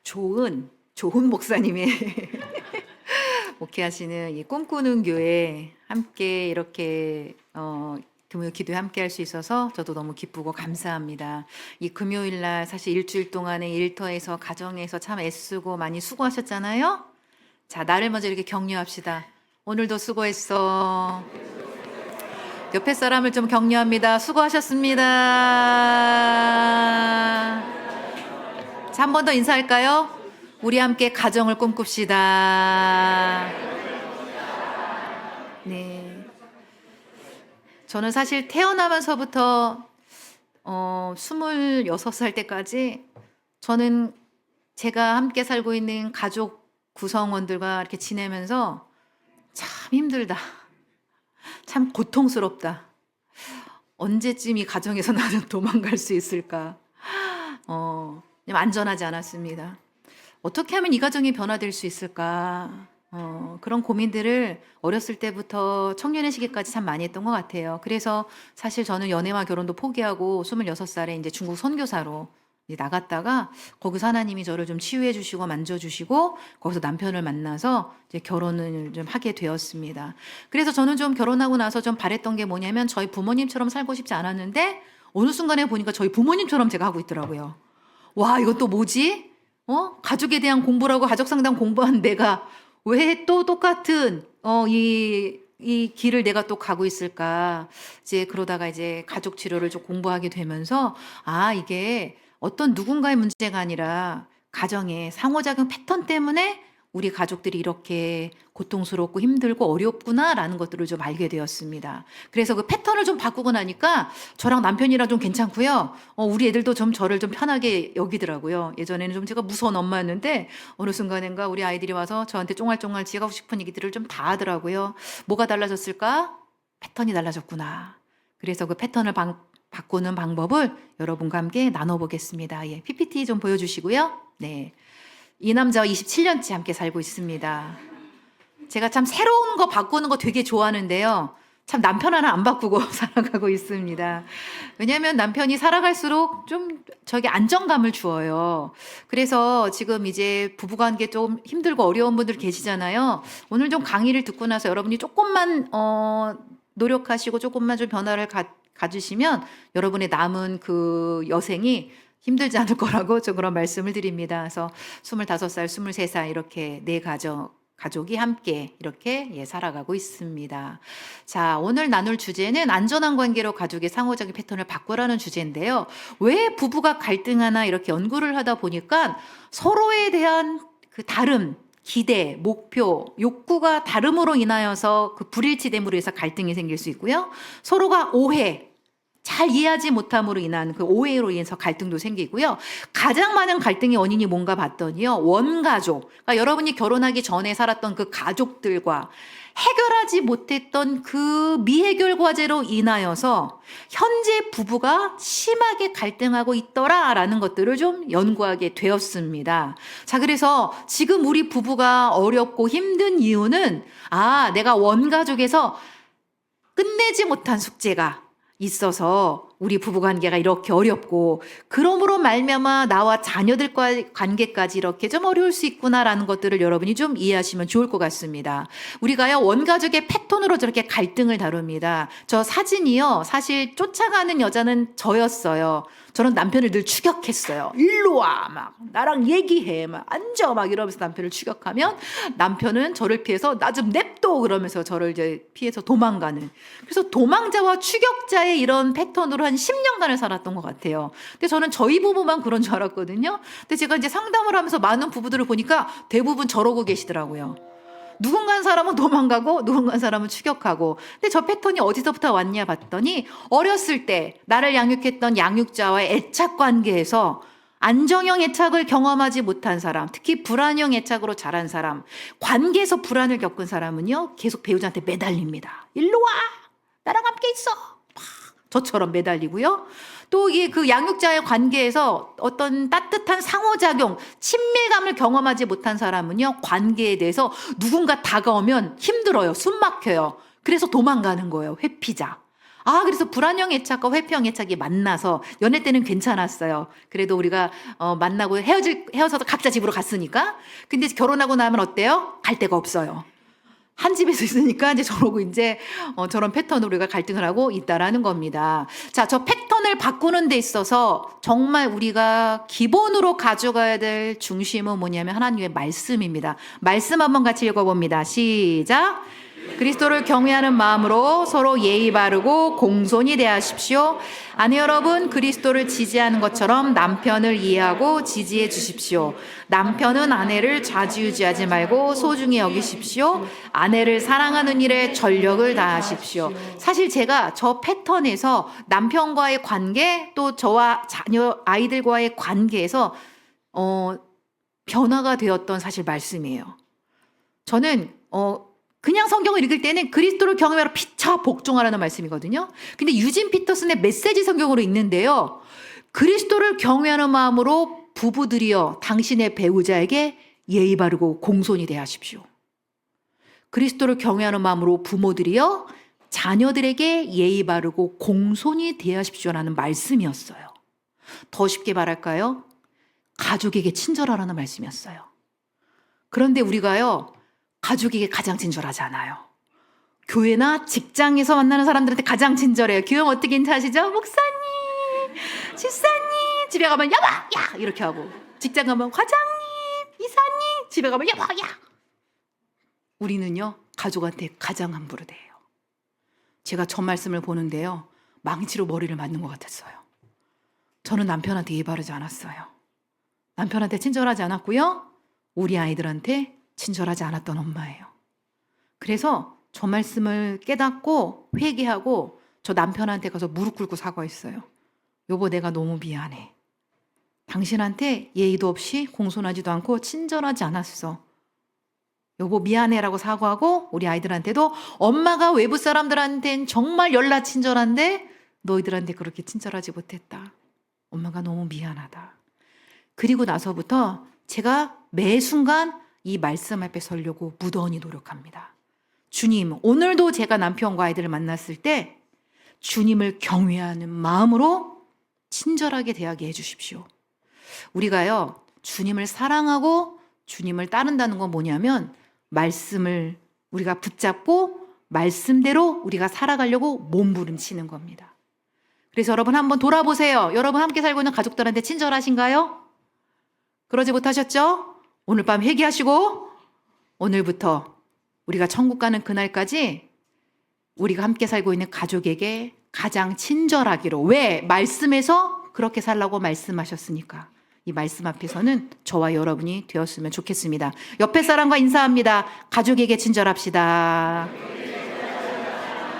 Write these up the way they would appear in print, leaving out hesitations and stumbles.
좋은 목사님의 목회하시는 이 꿈꾸는 교회 함께 이렇게 금요 기도에 함께 할 수 있어서 저도 너무 기쁘고 감사합니다. 이 금요일 날 사실 일주일 동안에 일터에서 가정에서 참 애쓰고 많이 수고하셨잖아요. 자, 나를 먼저 이렇게 격려합시다. 오늘도 수고했어. 옆에 사람을 좀 격려합니다. 수고하셨습니다. 자, 한 번 더 인사할까요? 우리 함께 가정을 꿈꿉시다. 네. 저는 사실 태어나면서부터 26살 때까지 저는 제가 함께 살고 있는 가족 구성원들과 이렇게 지내면서 참 힘들다. 참 고통스럽다. 언제쯤 이 가정에서 나는 도망갈 수 있을까? 안전하지 않았습니다. 어떻게 하면 이 가정이 변화될 수 있을까? 그런 고민들을 어렸을 때부터 청년의 시기까지 참 많이 했던 것 같아요. 그래서 사실 저는 연애와 결혼도 포기하고 26살에 이제 중국 선교사로 이제 나갔다가 거기서 하나님이 저를 좀 치유해 주시고 만져주시고 거기서 남편을 만나서 이제 결혼을 좀 하게 되었습니다. 그래서 저는 좀 결혼하고 나서 좀 바랬던 게 뭐냐면 저희 부모님처럼 살고 싶지 않았는데 어느 순간에 보니까 저희 부모님처럼 제가 하고 있더라고요. 와, 이건 또 뭐지? 가족에 대한 공부라고 가족 상담 공부한 내가 왜 또 똑같은 이 길을 내가 또 가고 있을까? 이제 그러다가 이제 가족 치료를 좀 공부하게 되면서 이게 어떤 누군가의 문제가 아니라 가정의 상호작용 패턴 때문에 우리 가족들이 이렇게 고통스럽고 힘들고 어렵구나라는 것들을 좀 알게 되었습니다. 그래서 그 패턴을 좀 바꾸고 나니까 저랑 남편이랑 좀 괜찮고요. 우리 애들도 좀 저를 좀 편하게 여기더라고요. 예전에는 좀 제가 무서운 엄마였는데 어느 순간인가 우리 아이들이 와서 저한테 쫑알쫑알 지가 하고 싶은 얘기들을 좀 다 하더라고요. 뭐가 달라졌을까? 패턴이 달라졌구나. 그래서 그 패턴을 바꾸는 방법을 여러분과 함께 나눠보겠습니다. 예, PPT 좀 보여주시고요. 네. 이 남자와 27년째 함께 살고 있습니다. 제가 참 새로운 거 바꾸는 거 되게 좋아하는데요. 참 남편 하나 안 바꾸고 살아가고 있습니다. 왜냐하면 남편이 살아갈수록 좀 저에게 안정감을 주어요. 그래서 지금 이제 부부관계 좀 힘들고 어려운 분들 계시잖아요. 오늘 좀 강의를 듣고 나서 여러분이 조금만 노력하시고 조금만 좀 변화를 가지시면 여러분의 남은 그 여생이 힘들지 않을 거라고 저 그런 말씀을 드립니다. 그래서 25살, 23살 이렇게 네 가족이 함께 이렇게 살아가고 있습니다. 자, 오늘 나눌 주제는 안전한 관계로 가족의 상호작용 패턴을 바꾸라는 주제인데요. 왜 부부가 갈등하나 이렇게 연구를 하다 보니까 서로에 대한 그 다름, 기대, 목표, 욕구가 다름으로 인하여서 그 불일치됨으로 해서 갈등이 생길 수 있고요. 서로가 오해, 잘 이해하지 못함으로 인한 그 오해로 인해서 갈등도 생기고요. 가장 많은 갈등의 원인이 뭔가 봤더니요. 원가족. 그러니까 여러분이 결혼하기 전에 살았던 그 가족들과 해결하지 못했던 그 미해결 과제로 인하여서 현재 부부가 심하게 갈등하고 있더라라는 것들을 좀 연구하게 되었습니다. 자, 그래서 지금 우리 부부가 어렵고 힘든 이유는 내가 원가족에서 끝내지 못한 숙제가 있어서 우리 부부관계가 이렇게 어렵고 그러므로 말미암아 나와 자녀들과의 관계까지 이렇게 좀 어려울 수 있구나라는 것들을 여러분이 좀 이해하시면 좋을 것 같습니다. 우리가요 원가족의 패턴으로 저렇게 갈등을 다룹니다. 저 사진이요 사실 쫓아가는 여자는 저였어요. 저는 남편을 늘 추격했어요. 일로 와, 막 나랑 얘기해, 막 앉아, 막 이러면서 남편을 추격하면 남편은 저를 피해서 나 좀 냅둬 그러면서 저를 이제 피해서 도망가는. 그래서 도망자와 추격자의 이런 패턴으로 한 10년간을 살았던 것 같아요. 근데 저는 저희 부부만 그런 줄 알았거든요. 근데 제가 이제 상담을 하면서 많은 부부들을 보니까 대부분 저러고 계시더라고요. 누군가 한 사람은 도망가고 누군가 한 사람은 추격하고. 근데 저 패턴이 어디서부터 왔냐 봤더니 어렸을 때 나를 양육했던 양육자와의 애착 관계에서 안정형 애착을 경험하지 못한 사람, 특히 불안형 애착으로 자란 사람, 관계에서 불안을 겪은 사람은요 계속 배우자한테 매달립니다. 일로 와, 나랑 함께 있어, 저처럼 매달리고요. 또 이 그 양육자의 관계에서 어떤 따뜻한 상호작용, 친밀감을 경험하지 못한 사람은요, 관계에 대해서 누군가 다가오면 힘들어요. 숨 막혀요. 그래서 도망가는 거예요. 회피자. 그래서 불안형 애착과 회피형 애착이 만나서 연애 때는 괜찮았어요. 그래도 우리가 만나고 헤어져서 각자 집으로 갔으니까. 근데 결혼하고 나면 어때요? 갈 데가 없어요. 한 집에서 있으니까 이제 저러고 이제 저런 패턴으로 우리가 갈등을 하고 있다라는 겁니다. 자, 저 패턴을 바꾸는 데 있어서 정말 우리가 기본으로 가져가야 될 중심은 뭐냐면 하나님의 말씀입니다. 말씀 한번 같이 읽어봅니다. 시작. 그리스도를 경외하는 마음으로 서로 예의 바르고 공손히 대하십시오. 아내 여러분, 그리스도를 지지하는 것처럼 남편을 이해하고 지지해 주십시오. 남편은 아내를 좌지우지하지 말고 소중히 여기십시오. 아내를 사랑하는 일에 전력을 다하십시오. 사실 제가 저 패턴에서 남편과의 관계, 또 저와 자녀 아이들과의 관계에서 변화가 되었던 사실 말씀이에요. 저는 그냥 성경을 읽을 때는 그리스도를 경외하라 피차 복종하라는 말씀이거든요. 근데 유진 피터슨의 메시지 성경으로 읽는데요. 그리스도를 경외하는 마음으로 부부들이여 당신의 배우자에게 예의 바르고 공손히 대하십시오. 그리스도를 경외하는 마음으로 부모들이여 자녀들에게 예의 바르고 공손히 대하십시오라는 말씀이었어요. 더 쉽게 말할까요? 가족에게 친절하라는 말씀이었어요. 그런데 우리가요, 가족에게 가장 친절하지 않아요. 교회나 직장에서 만나는 사람들한테 가장 친절해요. 교회 어떻게 인사하시죠? 목사님, 집사님, 집에 가면 여보, 야! 이렇게 하고, 직장 가면 과장님, 이사님, 집에 가면 여보, 야! 우리는요, 가족한테 가장 함부로 대해요. 제가 저 말씀을 보는데요, 망치로 머리를 맞는 것 같았어요. 저는 남편한테 예의 바르지 않았어요. 남편한테 친절하지 않았고요, 우리 아이들한테 친절하지 않았던 엄마예요. 그래서 저 말씀을 깨닫고 회개하고 저 남편한테 가서 무릎 꿇고 사과했어요. 여보, 내가 너무 미안해. 당신한테 예의도 없이 공손하지도 않고 친절하지 않았어. 여보 미안해라고 사과하고 우리 아이들한테도 엄마가 외부 사람들한테는 정말 연락 친절한데 너희들한테 그렇게 친절하지 못했다. 엄마가 너무 미안하다. 그리고 나서부터 제가 매 순간 이 말씀 앞에 서려고 무던히 노력합니다. 주님, 오늘도 제가 남편과 아이들을 만났을 때 주님을 경외하는 마음으로 친절하게 대하게 해주십시오. 우리가요, 주님을 사랑하고 주님을 따른다는 건 뭐냐면 말씀을 우리가 붙잡고 말씀대로 우리가 살아가려고 몸부림치는 겁니다. 그래서 여러분 한번 돌아보세요. 여러분 함께 살고 있는 가족들한테 친절하신가요? 그러지 못하셨죠? 오늘 밤 회개하시고 오늘부터 우리가 천국 가는 그날까지 우리가 함께 살고 있는 가족에게 가장 친절하기로. 왜? 말씀에서 그렇게 살라고 말씀하셨으니까. 이 말씀 앞에서는 저와 여러분이 되었으면 좋겠습니다. 옆에 사람과 인사합니다. 가족에게 친절합시다.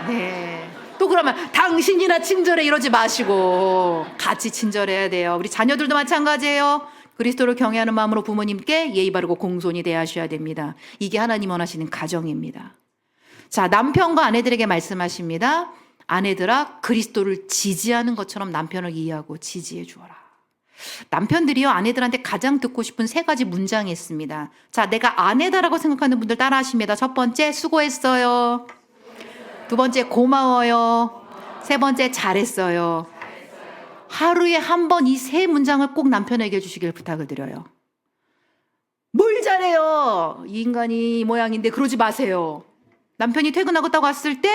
네. 또 그러면 당신이나 친절해 이러지 마시고 같이 친절해야 돼요. 우리 자녀들도 마찬가지예요. 그리스도를 경외하는 마음으로 부모님께 예의 바르고 공손히 대하셔야 됩니다. 이게 하나님 원하시는 가정입니다. 자, 남편과 아내들에게 말씀하십니다. 아내들아, 그리스도를 지지하는 것처럼 남편을 이해하고 지지해 주어라. 남편들이요, 아내들한테 가장 듣고 싶은 세 가지 문장이 있습니다. 자, 내가 아내다라고 생각하는 분들 따라 하십니다. 첫 번째, 수고했어요. 두 번째, 고마워요. 세 번째, 잘했어요. 하루에 한 번 이 세 문장을 꼭 남편에게 해주시길 부탁을 드려요. 뭘 잘해요? 이 인간이 이 모양인데 그러지 마세요. 남편이 퇴근하고 딱 왔을 때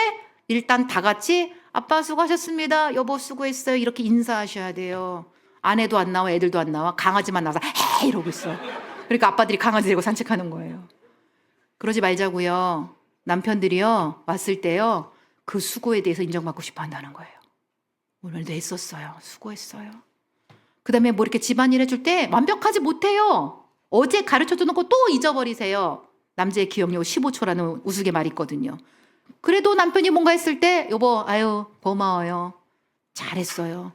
일단 다 같이 아빠 수고하셨습니다. 여보 수고했어요. 이렇게 인사하셔야 돼요. 아내도 안 나와, 애들도 안 나와. 강아지만 나와서 헤이 이러고 있어요. 그러니까 아빠들이 강아지 데리고 산책하는 거예요. 그러지 말자고요. 남편들이요, 왔을 때요, 그 수고에 대해서 인정받고 싶어 한다는 거예요. 오늘도 애썼어요. 수고했어요. 그 다음에 뭐 이렇게 집안일 해줄 때 완벽하지 못해요. 어제 가르쳐주는 거 또 잊어버리세요. 남자의 기억력 15초라는 우스갯말이 있거든요. 그래도 남편이 뭔가 했을 때 여보 아유 고마워요. 잘했어요.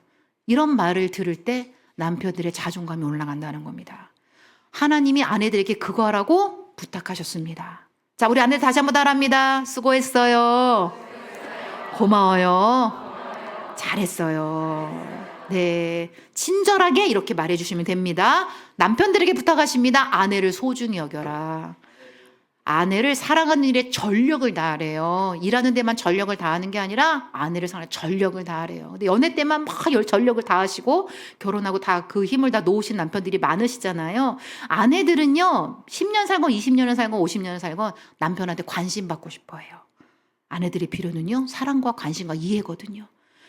이런 말을 들을 때 남편들의 자존감이 올라간다는 겁니다. 하나님이 아내들에게 그거 하라고 부탁하셨습니다. 자, 우리 아내들 다시 한번 따라합니다. 수고했어요. 고마워요. 잘했어요. 네, 친절하게 이렇게 말해주시면 됩니다. 남편들에게 부탁하십니다. 아내를 소중히 여겨라. 아내를 사랑하는 일에 전력을 다하래요. 일하는 데만 전력을 다하는 게 아니라 아내를 사랑하는 전력을 다하래요. 근데 연애 때만 막 전력을 다하시고 결혼하고 다 그 힘을 다 놓으신 남편들이 많으시잖아요. 아내들은요, 10년 살건 20년을 살건 50년을 살건 남편한테 관심 받고 싶어 해요. 아내들의 필요는요, 사랑과 관심과 이해거든요.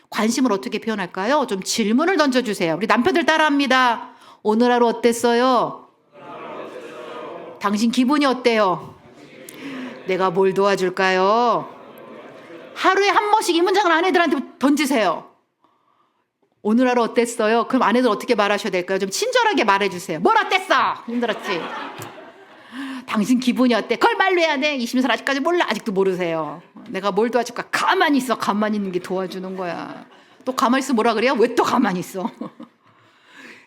관심을 어떻게 표현할까요? 좀 질문을 던져주세요. 우리 남편들 따라합니다. 오늘 하루 어땠어요? 당신 기분이 어때요? 내가 뭘 도와줄까요? 하루에 한 번씩 이 문장을 아내들한테 던지세요. 오늘 하루 어땠어요? 그럼 아내들 어떻게 말하셔야 될까요? 좀 친절하게 말해주세요. 뭘 어땠어? 힘들었지? 당신 기분이 어때? 그걸 말로 해야 돼? 20살 아직까지 몰라? 아직도 모르세요. 내가 뭘 도와줄까? 가만히 있어. 가만히 있는 게 도와주는 거야. 또 가만히 있어 뭐라 그래요? 왜 또 가만히 있어?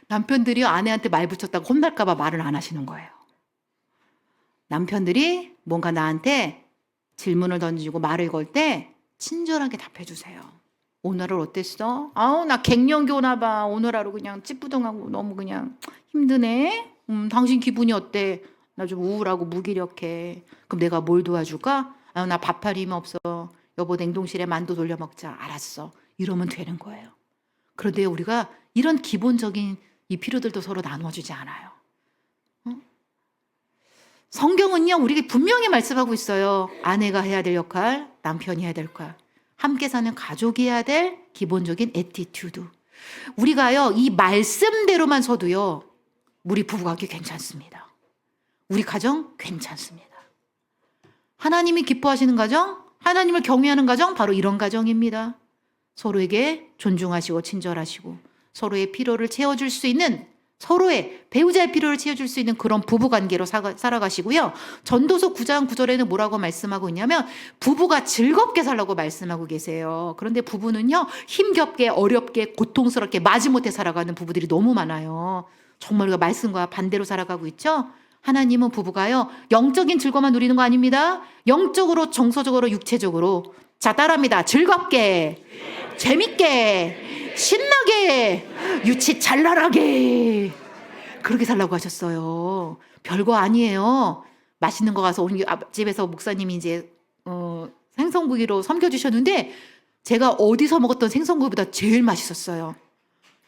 남편들이 아내한테 말 붙였다고 혼날까 봐 말을 안 하시는 거예요. 남편들이 뭔가 나한테 질문을 던지고 말을 걸 때 친절하게 답해 주세요. 오늘 하루 어땠어? 아우 나 갱년기 오나 봐. 오늘 하루 그냥 찌뿌둥하고 너무 그냥 힘드네. 당신 기분이 어때? 나 좀 우울하고 무기력해. 그럼 내가 뭘 도와줄까? 아, 나 밥할 힘 없어. 여보 냉동실에 만두 돌려 먹자. 알았어. 이러면 되는 거예요. 그런데 우리가 이런 기본적인 이 필요들도 서로 나눠주지 않아요. 성경은요, 우리에게 분명히 말씀하고 있어요. 아내가 해야 될 역할, 남편이 해야 될 역할. 함께 사는 가족이 해야 될 기본적인 애티튜드. 우리가요, 이 말씀대로만 서도요, 우리 부부관계 괜찮습니다. 우리 가정 괜찮습니다. 하나님이 기뻐하시는 가정, 하나님을 경외하는 가정, 바로 이런 가정입니다. 서로에게 존중하시고 친절하시고 서로의 필요를 채워줄 수 있는, 서로의 배우자의 필요를 채워줄 수 있는 그런 부부관계로 살아가시고요. 전도서 9장 9절에는 뭐라고 말씀하고 있냐면 부부가 즐겁게 살라고 말씀하고 계세요. 그런데 부부는요, 힘겹게 어렵게 고통스럽게 마지못해 살아가는 부부들이 너무 많아요. 정말 우리가 말씀과 반대로 살아가고 있죠. 하나님은 부부가요, 영적인 즐거움만 누리는 거 아닙니다. 영적으로, 정서적으로, 육체적으로. 자, 따라합니다. 즐겁게, 재밌게, 신나게, 유치 잘나라게. 그렇게 살라고 하셨어요. 별거 아니에요. 맛있는 거 가서 오늘 앞집에서 목사님이 이제 생선구이로 섬겨주셨는데 제가 어디서 먹었던 생선구이보다 제일 맛있었어요.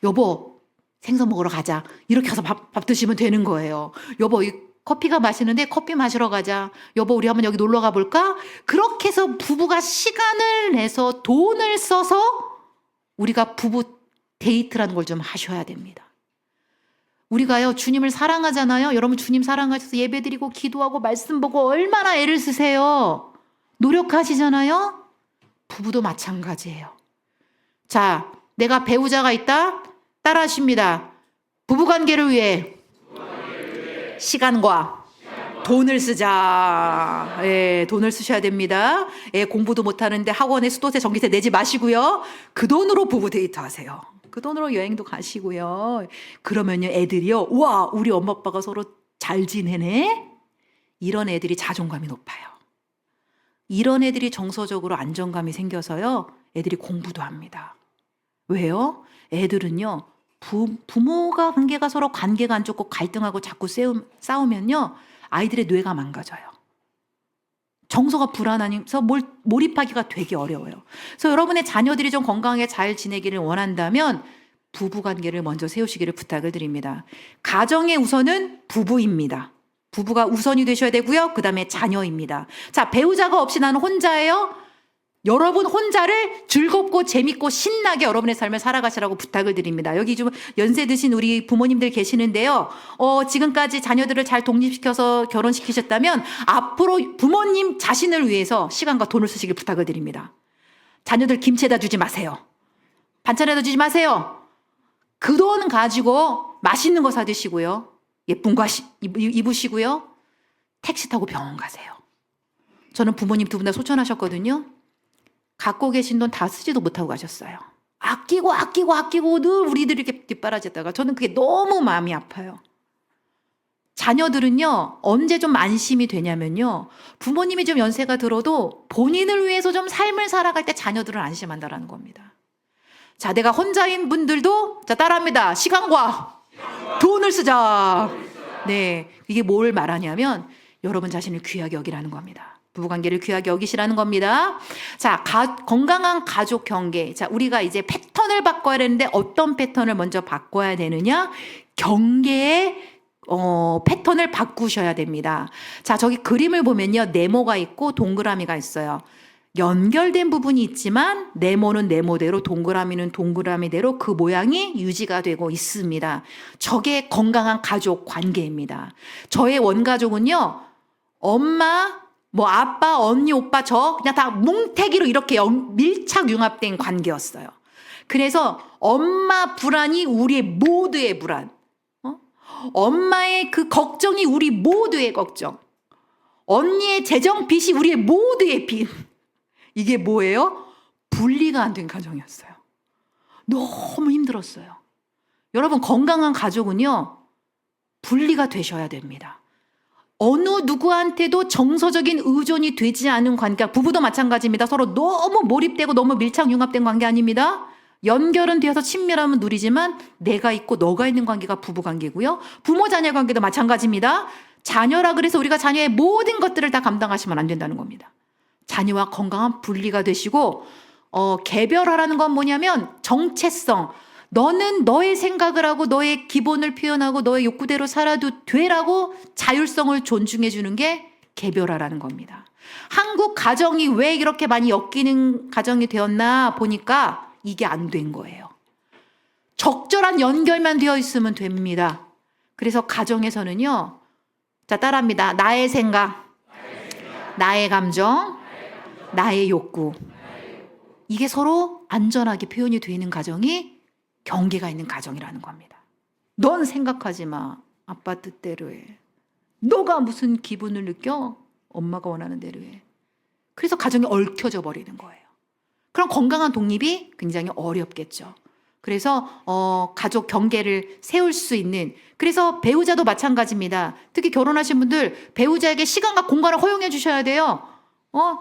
여보, 생선 먹으러 가자. 이렇게 가서 밥 드시면 되는 거예요. 여보, 이 커피가 마시는데 커피 마시러 가자. 여보, 우리 한번 여기 놀러 가볼까? 그렇게 해서 부부가 시간을 내서 돈을 써서 우리가 부부 데이트라는 걸 좀 하셔야 됩니다. 우리가요, 주님을 사랑하잖아요. 여러분 주님 사랑하셔서 예배드리고 기도하고 말씀 보고 얼마나 애를 쓰세요. 노력하시잖아요. 부부도 마찬가지예요. 자, 내가 배우자가 있다? 따라하십니다. 부부관계를 위해 시간과 돈을 쓰자. 예, 돈을 쓰셔야 됩니다. 예, 공부도 못하는데 학원에 수도세 전기세 내지 마시고요. 그 돈으로 부부 데이트 하세요. 그 돈으로 여행도 가시고요. 그러면요, 애들이요, 와, 우리 엄마 아빠가 서로 잘 지내네? 이런 애들이 자존감이 높아요. 이런 애들이 정서적으로 안정감이 생겨서요, 애들이 공부도 합니다. 왜요? 애들은요, 부모가 관계가 서로 관계가 안 좋고 갈등하고 자꾸 싸우면요, 아이들의 뇌가 망가져요. 정서가 불안하면서 몰입하기가 되게 어려워요. 그래서 여러분의 자녀들이 좀 건강하게 잘 지내기를 원한다면 부부관계를 먼저 세우시기를 부탁을 드립니다. 가정의 우선은 부부입니다. 부부가 우선이 되셔야 되고요. 그 다음에 자녀입니다. 자, 배우자가 없이 나는 혼자예요. 여러분 혼자를 즐겁고 재밌고 신나게 여러분의 삶을 살아가시라고 부탁을 드립니다. 여기 좀 연세 드신 우리 부모님들 계시는데요. 지금까지 자녀들을 잘 독립시켜서 결혼시키셨다면 앞으로 부모님 자신을 위해서 시간과 돈을 쓰시길 부탁을 드립니다. 자녀들 김치에다 주지 마세요. 반찬에다 주지 마세요. 그 돈 가지고 맛있는 거 사드시고요. 예쁜 거 입으시고요. 택시 타고 병원 가세요. 저는 부모님 두 분 다 소천하셨거든요. 갖고 계신 돈 다 쓰지도 못하고 가셨어요. 아끼고 늘 우리들이 이렇게 뒷바라지다가 저는 그게 너무 마음이 아파요. 자녀들은요, 언제 좀 안심이 되냐면요, 부모님이 좀 연세가 들어도 본인을 위해서 좀 삶을 살아갈 때 자녀들은 안심한다라는 겁니다. 자, 내가 혼자인 분들도, 자, 따라합니다. 시간과 돈을 쓰자. 네. 이게 뭘 말하냐면, 여러분 자신을 귀하게 여기라는 겁니다. 부부관계를 귀하게 여기시라는 겁니다. 자, 건강한 가족 경계. 자, 우리가 이제 패턴을 바꿔야 되는데 어떤 패턴을 먼저 바꿔야 되느냐? 경계의 패턴을 바꾸셔야 됩니다. 자, 저기 그림을 보면요. 네모가 있고 동그라미가 있어요. 연결된 부분이 있지만 네모는 네모대로 동그라미는 동그라미대로 그 모양이 유지가 되고 있습니다. 저게 건강한 가족 관계입니다. 저의 원가족은요. 엄마, 뭐 아빠, 언니, 오빠, 저 그냥 다 뭉태기로 이렇게 밀착 융합된 관계였어요. 그래서 엄마 불안이 우리의 모두의 불안. 엄마의 그 걱정이 우리 모두의 걱정. 언니의 재정 빚이 우리의 모두의 빚. 이게 뭐예요? 분리가 안 된 가정이었어요. 너무 힘들었어요. 여러분, 건강한 가족은요, 분리가 되셔야 됩니다. 어느 누구한테도 정서적인 의존이 되지 않은 관계, 부부도 마찬가지입니다. 서로 너무 몰입되고 너무 밀착 융합된 관계 아닙니다. 연결은 되어서 친밀함은 누리지만 내가 있고 너가 있는 관계가 부부 관계고요. 부모 자녀 관계도 마찬가지입니다. 자녀라 그래서 우리가 자녀의 모든 것들을 다 감당하시면 안 된다는 겁니다. 자녀와 건강한 분리가 되시고 개별화라는 건 뭐냐면 정체성. 너는 너의 생각을 하고 너의 기본을 표현하고 너의 욕구대로 살아도 되라고 자율성을 존중해 주는 게 개별화라는 겁니다. 한국 가정이 왜 이렇게 많이 엮이는 가정이 되었나 보니까 이게 안 된 거예요. 적절한 연결만 되어 있으면 됩니다. 그래서 가정에서는요. 자, 따라합니다. 나의 생각, 나의 감정, 나의 욕구. 이게 서로 안전하게 표현이 되는 가정이 경계가 있는 가정이라는 겁니다. 넌 생각하지 마. 아빠 뜻대로 해. 너가 무슨 기분을 느껴? 엄마가 원하는 대로 해. 그래서 가정이 얽혀져 버리는 거예요. 그럼 건강한 독립이 굉장히 어렵겠죠. 그래서 가족 경계를 세울 수 있는, 그래서 배우자도 마찬가지입니다. 특히 결혼하신 분들 배우자에게 시간과 공간을 허용해 주셔야 돼요.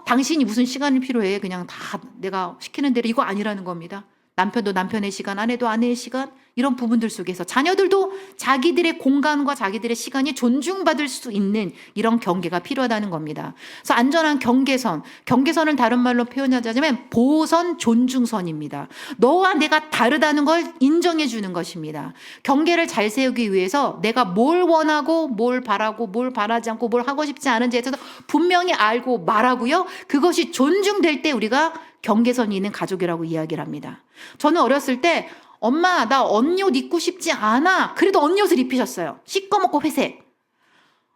당신이 무슨 시간이 필요해. 그냥 다 내가 시키는 대로, 이거 아니라는 겁니다. 남편도 남편의 시간, 아내도 아내의 시간, 이런 부분들 속에서 자녀들도 자기들의 공간과 자기들의 시간이 존중받을 수 있는 이런 경계가 필요하다는 겁니다. 그래서 안전한 경계선, 경계선을 다른 말로 표현하자면 보호선, 존중선입니다. 너와 내가 다르다는 걸 인정해 주는 것입니다. 경계를 잘 세우기 위해서 내가 뭘 원하고 뭘 바라고 뭘 바라지 않고 뭘 하고 싶지 않은지에 대해서 분명히 알고 말하고요. 그것이 존중될 때 우리가 경계선이 있는 가족이라고 이야기를 합니다. 저는 어렸을 때 엄마 나 언니 옷 입고 싶지 않아. 그래도 언니 옷을 입히셨어요. 시꺼멓고 회색.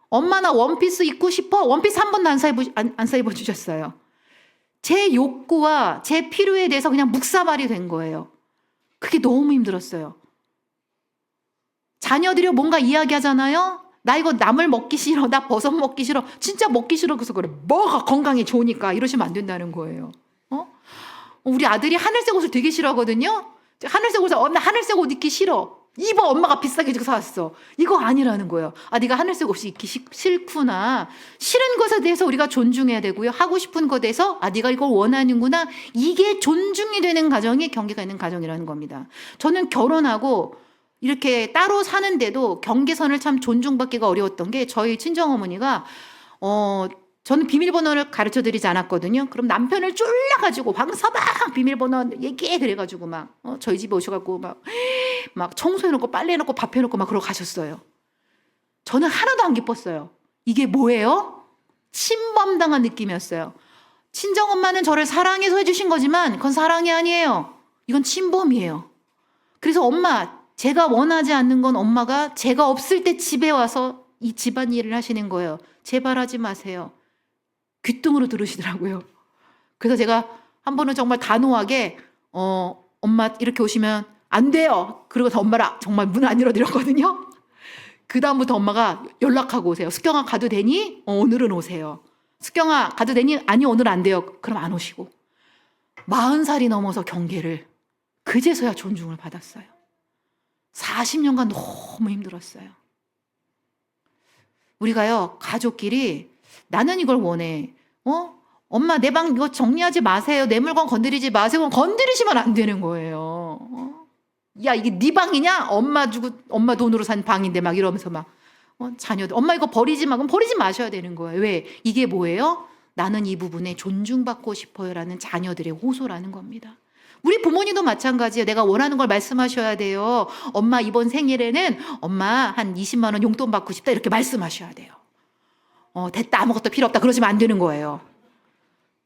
엄마 나 원피스 입고 싶어. 원피스 한 번도 안 사 입어 주셨어요. 제 욕구와 제 필요에 대해서 그냥 묵사발이 된 거예요. 그게 너무 힘들었어요. 자녀들이 뭔가 이야기하잖아요. 나 이거 나물 먹기 싫어. 나 버섯 먹기 싫어. 진짜 먹기 싫어. 그래서 그래. 뭐가 건강에 좋으니까 이러시면 안 된다는 거예요. 우리 아들이 하늘색 옷을 되게 싫어하거든요. 하늘색 옷을 나 하늘색 옷 입기 싫어. 입어. 엄마가 비싸게 주고 사왔어. 이거 아니라는 거예요. 네가 하늘색 옷이 입기 싫구나. 싫은 것에 대해서 우리가 존중해야 되고요. 하고 싶은 것에 대해서 네가 이걸 원하는구나. 이게 존중이 되는 가정이 경계가 있는 가정이라는 겁니다. 저는 결혼하고 이렇게 따로 사는데도 경계선을 참 존중받기가 어려웠던 게 저희 친정어머니가 저는 비밀번호를 가르쳐 드리지 않았거든요. 그럼 남편을 쫄라가지고 방서방 비밀번호 얘기해 그래가지고 막 저희 집에 오셔갖고 막 청소해놓고 빨래해놓고 밥해놓고 막 그러고 가셨어요. 저는 하나도 안 기뻤어요. 이게 뭐예요? 침범당한 느낌이었어요. 친정엄마는 저를 사랑해서 해주신 거지만 그건 사랑이 아니에요. 이건 침범이에요. 그래서 엄마, 제가 원하지 않는 건 엄마가 제가 없을 때 집에 와서 이 집안일을 하시는 거예요. 제발 하지 마세요. 귀뚱으로 들으시더라고요. 그래서 제가 한 번은 정말 단호하게 엄마 이렇게 오시면 안 돼요. 그러고서 엄마를 정말 문 안 열어드렸거든요. 그 다음부터 엄마가 연락하고 오세요. 숙경아 가도 되니? 오늘은 오세요. 숙경아 가도 되니? 아니 오늘 안 돼요. 그럼 안 오시고. 40살이 넘어서 경계를 그제서야 존중을 받았어요. 40년간 너무 힘들었어요. 우리가요 가족끼리 나는 이걸 원해. 엄마 내 방 이거 정리하지 마세요. 내 물건 건드리지 마세요. 건드리시면 안 되는 거예요. 야 이게 네 방이냐? 엄마 돈으로 산 방인데 막 이러면서 막 자녀들 엄마 이거 버리지 마. 그럼 버리지 마셔야 되는 거예요. 왜? 이게 뭐예요? 나는 이 부분에 존중받고 싶어요라는 자녀들의 호소라는 겁니다. 우리 부모님도 마찬가지예요. 내가 원하는 걸 말씀하셔야 돼요. 엄마 이번 생일에는 엄마 한 20만 원 용돈 받고 싶다 이렇게 말씀하셔야 돼요. 됐다 아무것도 필요 없다 그러시면 안 되는 거예요.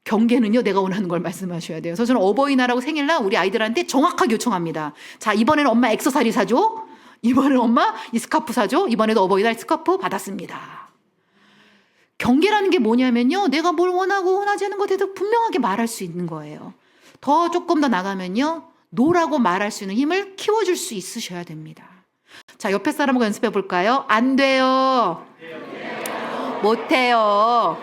경계는요 내가 원하는 걸 말씀하셔야 돼요. 그래서 저는 어버이날하고 생일날 우리 아이들한테 정확하게 요청합니다. 자 이번에는 엄마 액세서리 사줘. 이번에는 엄마 이 스카프 사줘. 이번에도 어버이날 스카프 받았습니다. 경계라는 게 뭐냐면요. 내가 뭘 원하고 원하지 않는 것에 대해서 분명하게 말할 수 있는 거예요. 조금 더 나가면요. 노라고 말할 수 있는 힘을 키워줄 수 있으셔야 됩니다. 자, 옆에 사람하고 연습해 볼까요? 안 돼요. 못해요.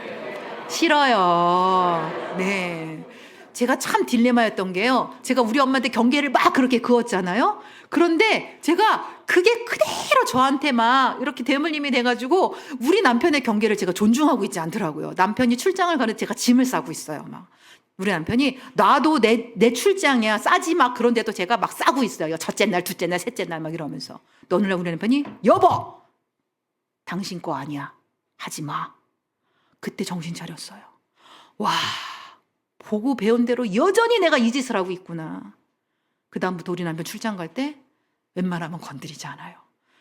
싫어요. 네. 제가 참 딜레마였던 게요. 제가 우리 엄마한테 경계를 막 그렇게 그었잖아요. 그런데 제가 그게 그대로 저한테 막 이렇게 대물림이 돼가지고 우리 남편의 경계를 제가 존중하고 있지 않더라고요. 남편이 출장을 가는 제가 짐을 싸고 있어요. 막. 우리 남편이 나도 내 출장이야 싸지 마 그런데도 제가 막 싸고 있어요. 첫째 날, 둘째 날, 셋째 날 막 이러면서. 또 어느 날 우리 남편이 여보 당신 거 아니야 하지 마. 그때 정신 차렸어요. 와 보고 배운 대로 여전히 내가 이 짓을 하고 있구나. 그 다음부터 우리 남편 출장 갈 때 웬만하면 건드리지 않아요.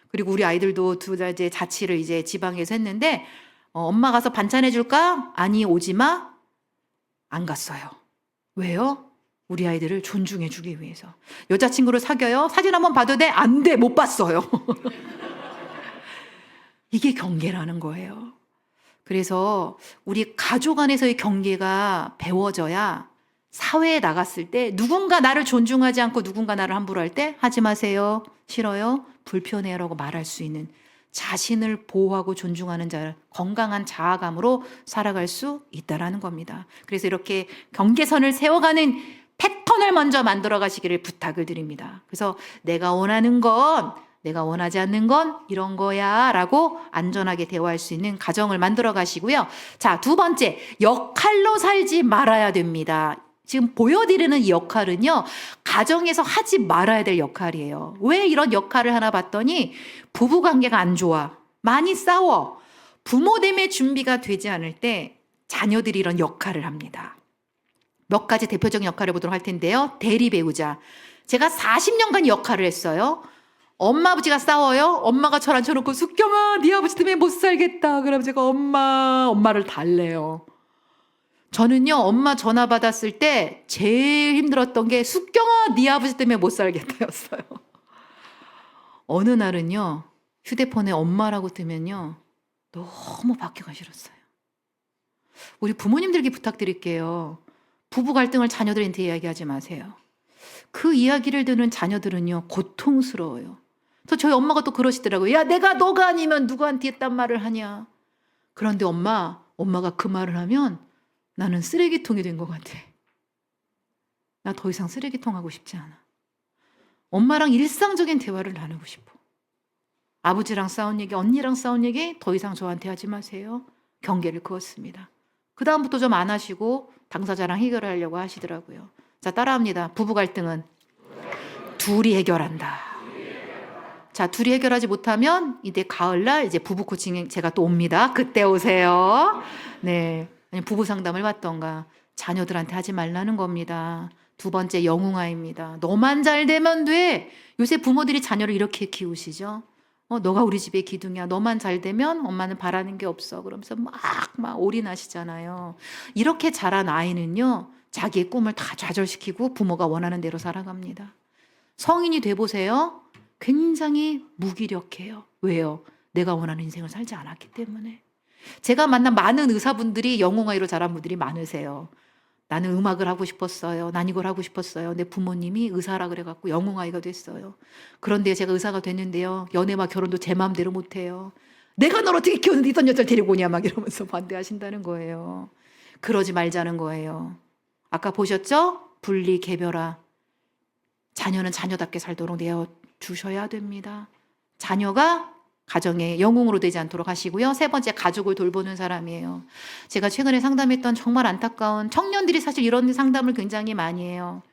그리고 우리 아이들도 둘 다 이제 자취를 이제 지방에서 했는데 엄마 가서 반찬 해줄까? 아니 오지 마. 안 갔어요. 왜요? 우리 아이들을 존중해 주기 위해서. 여자친구를 사귀어요? 사진 한번 봐도 돼? 안 돼. 못 봤어요. 이게 경계라는 거예요. 그래서 우리 가족 안에서의 경계가 배워져야 사회에 나갔을 때 누군가 나를 존중하지 않고 누군가 나를 함부로 할 때 하지 마세요. 싫어요. 불편해요. 라고 말할 수 있는 자신을 보호하고 존중하는 건강한 자아감으로 살아갈 수 있다라는 겁니다. 그래서 이렇게 경계선을 세워가는 패턴을 먼저 만들어 가시기를 부탁을 드립니다. 그래서 내가 원하는 건 내가 원하지 않는 건 이런 거야 라고 안전하게 대화할 수 있는 가정을 만들어 가시고요. 자, 두 번째, 역할로 살지 말아야 됩니다. 지금 보여드리는 이 역할은요, 가정에서 하지 말아야 될 역할이에요. 왜 이런 역할을 하나 봤더니 부부 관계가 안 좋아. 많이 싸워. 부모됨의 준비가 되지 않을 때 자녀들이 이런 역할을 합니다. 몇 가지 대표적인 역할을 보도록 할 텐데요. 대리 배우자. 제가 40년간 역할을 했어요. 엄마 아버지가 싸워요. 엄마가 저를 앉혀놓고 숙경아 네 아버지 때문에 못 살겠다. 그럼 제가 엄마를 달래요. 저는요 엄마 전화 받았을 때 제일 힘들었던 게 숙경아 네 아버지 때문에 못 살겠다였어요. 어느 날은요 휴대폰에 엄마라고 뜨면요 너무 받기가 싫었어요. 우리 부모님들께 부탁드릴게요. 부부 갈등을 자녀들한테 이야기하지 마세요. 그 이야기를 듣는 자녀들은요 고통스러워요. 그래서 저희 엄마가 또 그러시더라고요. 야 내가 너가 아니면 누구한테 했단 말을 하냐. 그런데 엄마가 그 말을 하면 나는 쓰레기통이 된 것 같아. 나 더 이상 쓰레기통 하고 싶지 않아. 엄마랑 일상적인 대화를 나누고 싶어. 아버지랑 싸운 얘기, 언니랑 싸운 얘기 더 이상 저한테 하지 마세요. 경계를 그었습니다. 그 다음부터 좀 안 하시고 당사자랑 해결하려고 하시더라고요. 자, 따라합니다. 부부 갈등은 둘이 해결한다. 자, 둘이 해결하지 못하면 이제 가을날 이제 부부 코칭 제가 또 옵니다. 그때 오세요. 네. 부부 상담을 받던가 자녀들한테 하지 말라는 겁니다. 두 번째 영웅아입니다. 너만 잘 되면 돼. 요새 부모들이 자녀를 이렇게 키우시죠. 너가 우리 집의 기둥이야. 너만 잘 되면 엄마는 바라는 게 없어. 그러면서 막 올인하시잖아요. 이렇게 자란 아이는요. 자기의 꿈을 다 좌절시키고 부모가 원하는 대로 살아갑니다. 성인이 돼보세요. 굉장히 무기력해요. 왜요? 내가 원하는 인생을 살지 않았기 때문에. 제가 만난 많은 의사분들이 영웅아이로 자란 분들이 많으세요. 나는 음악을 하고 싶었어요. 난 이걸 하고 싶었어요. 내 부모님이 의사라 그래갖고 영웅아이가 됐어요. 그런데 제가 의사가 됐는데요. 연애와 결혼도 제 마음대로 못해요. 내가 널 어떻게 키웠는데 이딴 여자를 데리고 오냐 막 이러면서 반대하신다는 거예요. 그러지 말자는 거예요. 아까 보셨죠? 분리, 개별화. 자녀는 자녀답게 살도록 내어주셔야 됩니다. 자녀가 가정의 영웅으로 되지 않도록 하시고요. 세 번째, 가족을 돌보는 사람이에요. 제가 최근에 상담했던 정말 안타까운 청년들이 사실 이런 상담을 굉장히 많이 해요.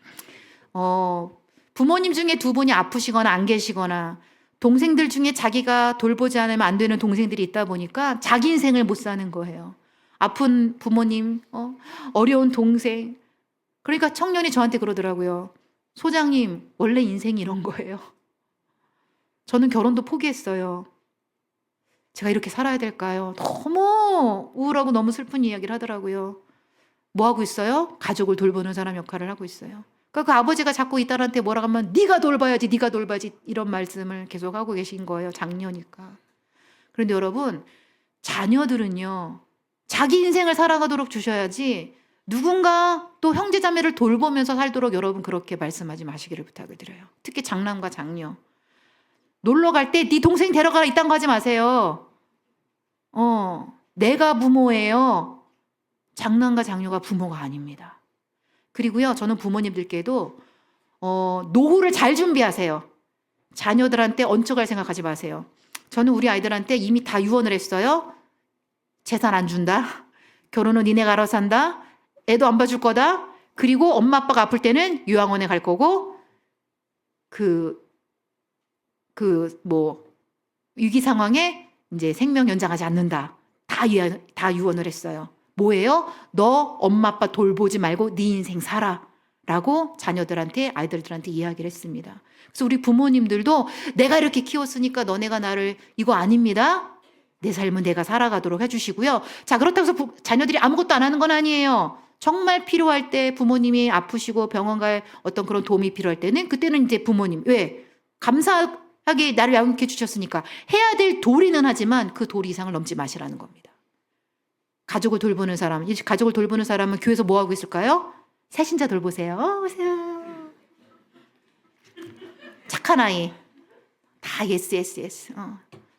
부모님 중에 두 분이 아프시거나 안 계시거나 동생들 중에 자기가 돌보지 않으면 안 되는 동생들이 있다 보니까 자기 인생을 못 사는 거예요. 아픈 부모님, 어려운 동생. 그러니까 청년이 저한테 그러더라고요. 소장님, 원래 인생이 이런 거예요. 저는 결혼도 포기했어요. 제가 이렇게 살아야 될까요? 너무 우울하고 너무 슬픈 이야기를 하더라고요. 뭐 하고 있어요? 가족을 돌보는 사람 역할을 하고 있어요. 그러니까 그 아버지가 자꾸 이 딸한테 뭐라고 하면 네가 돌봐야지, 네가 돌봐야지 이런 말씀을 계속 하고 계신 거예요. 장녀니까. 그런데 여러분, 자녀들은요, 자기 인생을 살아가도록 주셔야지 누군가 또 형제자매를 돌보면서 살도록 여러분 그렇게 말씀하지 마시기를 부탁을 드려요. 특히 장남과 장녀. 놀러 갈 때 네 동생 데려가라 이딴 거 하지 마세요. 내가 부모예요. 장남과 장녀가 부모가 아닙니다. 그리고요, 저는 부모님들께도 노후를 잘 준비하세요. 자녀들한테 얹혀갈 생각하지 마세요. 저는 우리 아이들한테 이미 다 유언을 했어요. 재산 안 준다. 결혼은 니네가 알아서 한다. 애도 안 봐줄 거다. 그리고 엄마 아빠가 아플 때는 요양원에 갈 거고 위기 상황에 이제 생명 연장하지 않는다. 다 유언을 했어요. 뭐예요? 너 엄마 아빠 돌보지 말고 네 인생 살아. 라고 자녀들한테, 아이들한테 이야기를 했습니다. 그래서 우리 부모님들도 내가 이렇게 키웠으니까 너네가 나를, 이거 아닙니다. 내 삶은 내가 살아가도록 해주시고요. 자, 그렇다고 해서 자녀들이 아무것도 안 하는 건 아니에요. 정말 필요할 때 부모님이 아프시고 병원 갈 어떤 그런 도움이 필요할 때는 그때는 이제 부모님, 왜? 감사하게 나를 양육해 주셨으니까 해야 될 도리는 하지만 그 도리 이상을 넘지 마시라는 겁니다. 가족을 돌보는 사람, 가족을 돌보는 사람은 교회에서 뭐 하고 있을까요? 새신자 돌보세요. 오세요. 착한 아이. 다 yes.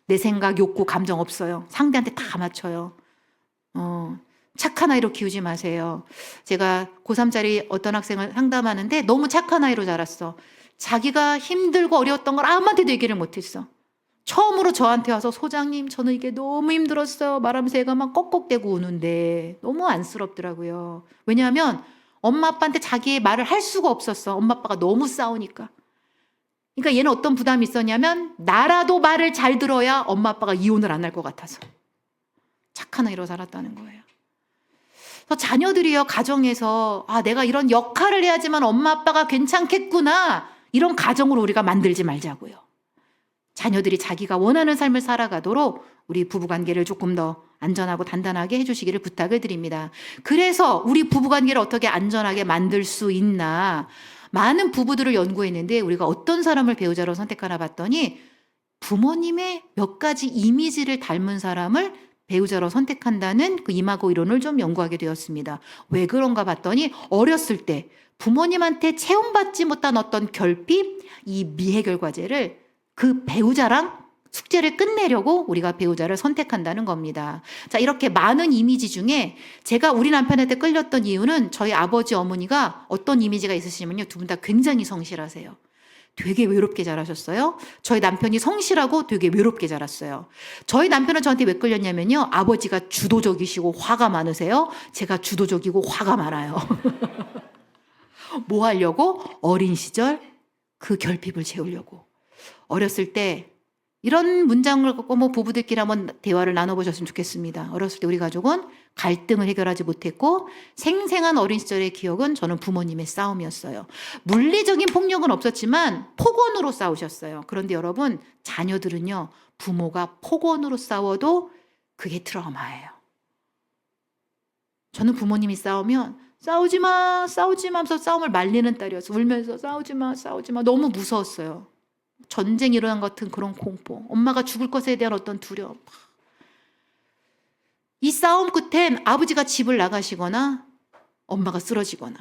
내 생각, 욕구, 감정 없어요. 상대한테 다 맞춰요. 착한 아이로 키우지 마세요. 제가 고3짜리 어떤 학생을 상담하는데 너무 착한 아이로 자랐어. 자기가 힘들고 어려웠던 걸 아무한테도 얘기를 못했어. 처음으로 저한테 와서 소장님 저는 이게 너무 힘들었어요. 말하면서 애가 막 꺽꺽대고 우는데 너무 안쓰럽더라고요. 왜냐하면 엄마 아빠한테 자기의 말을 할 수가 없었어. 엄마 아빠가 너무 싸우니까. 그러니까 얘는 어떤 부담이 있었냐면 나라도 말을 잘 들어야 엄마 아빠가 이혼을 안 할 것 같아서. 착한 아이로 살았다는 거예요. 그래서 자녀들이요, 가정에서 내가 이런 역할을 해야지만 엄마 아빠가 괜찮겠구나, 이런 가정으로 우리가 만들지 말자고요. 자녀들이 자기가 원하는 삶을 살아가도록 우리 부부관계를 조금 더 안전하고 단단하게 해주시기를 부탁을 드립니다. 그래서 우리 부부관계를 어떻게 안전하게 만들 수 있나, 많은 부부들을 연구했는데 우리가 어떤 사람을 배우자로 선택하나 봤더니 부모님의 몇 가지 이미지를 닮은 사람을 배우자로 선택한다는 그 이마고 이론을 좀 연구하게 되었습니다. 왜 그런가 봤더니 어렸을 때 부모님한테 체험받지 못한 어떤 결핍, 이 미해결 과제를 그 배우자랑 숙제를 끝내려고 우리가 배우자를 선택한다는 겁니다. 자, 이렇게 많은 이미지 중에 제가 우리 남편한테 끌렸던 이유는 저희 아버지, 어머니가 어떤 이미지가 있으시면요, 두 분 다 굉장히 성실하세요. 되게 외롭게 자라셨어요. 저희 남편이 성실하고 되게 외롭게 자랐어요. 저희 남편은 저한테 왜 끌렸냐면요, 아버지가 주도적이시고 화가 많으세요. 제가 주도적이고 화가 많아요. 뭐 하려고? 어린 시절 그 결핍을 채우려고. 어렸을 때 이런 문장을 갖고 부부들끼리 한번 대화를 나눠보셨으면 좋겠습니다. 어렸을 때 우리 가족은 갈등을 해결하지 못했고 생생한 어린 시절의 기억은 저는 부모님의 싸움이었어요. 물리적인 폭력은 없었지만 폭언으로 싸우셨어요. 그런데 여러분, 자녀들은요, 부모가 폭언으로 싸워도 그게 트라우마예요. 저는 부모님이 싸우면 싸우지 마 하면서 싸움을 말리는 딸이었어요. 울면서 싸우지 마 너무 무서웠어요. 전쟁이 일어난 것 같은 그런 공포, 엄마가 죽을 것에 대한 어떤 두려움. 이 싸움 끝엔 아버지가 집을 나가시거나 엄마가 쓰러지거나,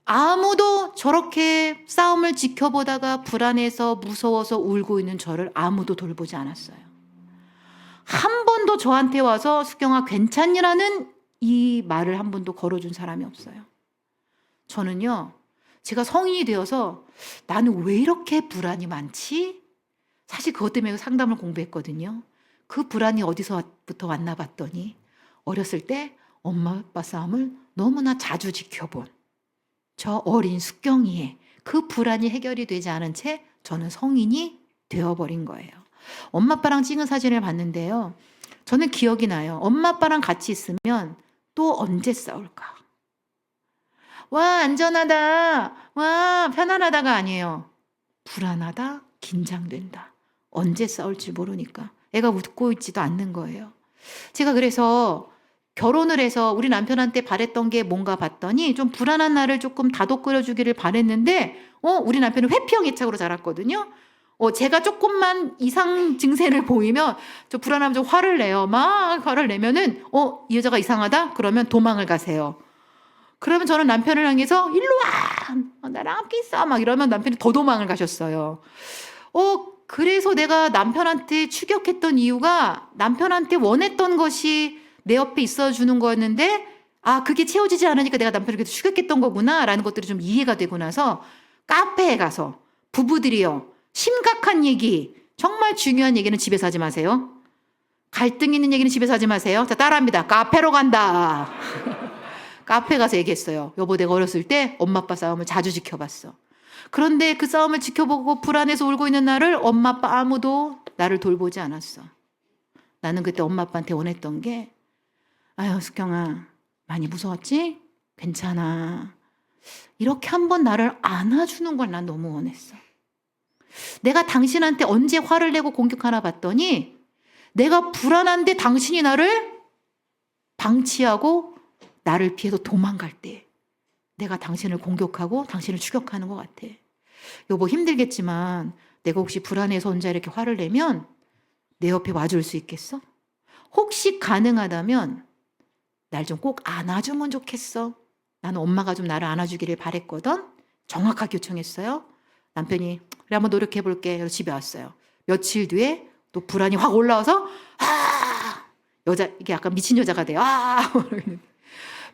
아무도 저렇게 싸움을 지켜보다가 불안해서 무서워서 울고 있는 저를 아무도 돌보지 않았어요. 한 번도 저한테 와서 수경아 괜찮니라는 이 말을 한 번도 걸어준 사람이 없어요. 저는요, 제가 성인이 되어서 나는 왜 이렇게 불안이 많지? 사실 그것 때문에 상담을 공부했거든요. 그 불안이 어디서부터 왔나 봤더니 어렸을 때 엄마 아빠 싸움을 너무나 자주 지켜본 저 어린 숙경이의 그 불안이 해결이 되지 않은 채 저는 성인이 되어버린 거예요. 엄마 아빠랑 찍은 사진을 봤는데요. 저는 기억이 나요. 엄마 아빠랑 같이 있으면 또 언제 싸울까? 와, 안전하다. 와, 편안하다가 아니에요. 불안하다, 긴장된다. 언제 싸울지 모르니까 애가 웃고 있지도 않는 거예요. 제가 그래서 결혼을 해서 우리 남편한테 바랬던 게 뭔가 봤더니 좀 불안한 나를 조금 다독거려 주기를 바랬는데 우리 남편은 회피형 애착으로 자랐거든요. 제가 조금만 이상 증세를 보이면 저 불안하면 좀 화를 내요. 막 화를 내면은 이 여자가 이상하다? 그러면 도망을 가세요. 그러면 저는 남편을 향해서 일로 와! 나랑 함께 있어! 막 이러면 남편이 더 도망을 가셨어요. 그래서 내가 남편한테 추격했던 이유가 남편한테 원했던 것이 내 옆에 있어주는 거였는데 그게 채워지지 않으니까 내가 남편을 계속 추격했던 거구나 라는 것들이 좀 이해가 되고 나서 카페에 가서 부부들이요. 심각한 얘기, 정말 중요한 얘기는 집에서 하지 마세요. 갈등 있는 얘기는 집에서 하지 마세요. 자, 따라합니다. 카페로 간다. 카페 가서 얘기했어요. 여보, 내가 어렸을 때 엄마 아빠 싸움을 자주 지켜봤어. 그런데 그 싸움을 지켜보고 불안해서 울고 있는 나를 엄마 아빠 아무도 나를 돌보지 않았어. 나는 그때 엄마 아빠한테 원했던 게 아유, 숙경아, 많이 무서웠지? 괜찮아. 이렇게 한번 나를 안아주는 걸 난 너무 원했어. 내가 당신한테 언제 화를 내고 공격하나 봤더니 내가 불안한데 당신이 나를 방치하고 나를 피해서 도망갈 때 내가 당신을 공격하고 당신을 추격하는 것 같아. 여보, 힘들겠지만 내가 혹시 불안해서 혼자 이렇게 화를 내면 내 옆에 와줄 수 있겠어? 혹시 가능하다면 날 좀 꼭 안아주면 좋겠어. 나는 엄마가 좀 나를 안아주기를 바랬거든. 정확하게 요청했어요. 남편이 그래 한번 노력해볼게. 그래서 집에 왔어요. 며칠 뒤에 또 불안이 확 올라와서 여자 이게 약간 미친 여자가 돼요.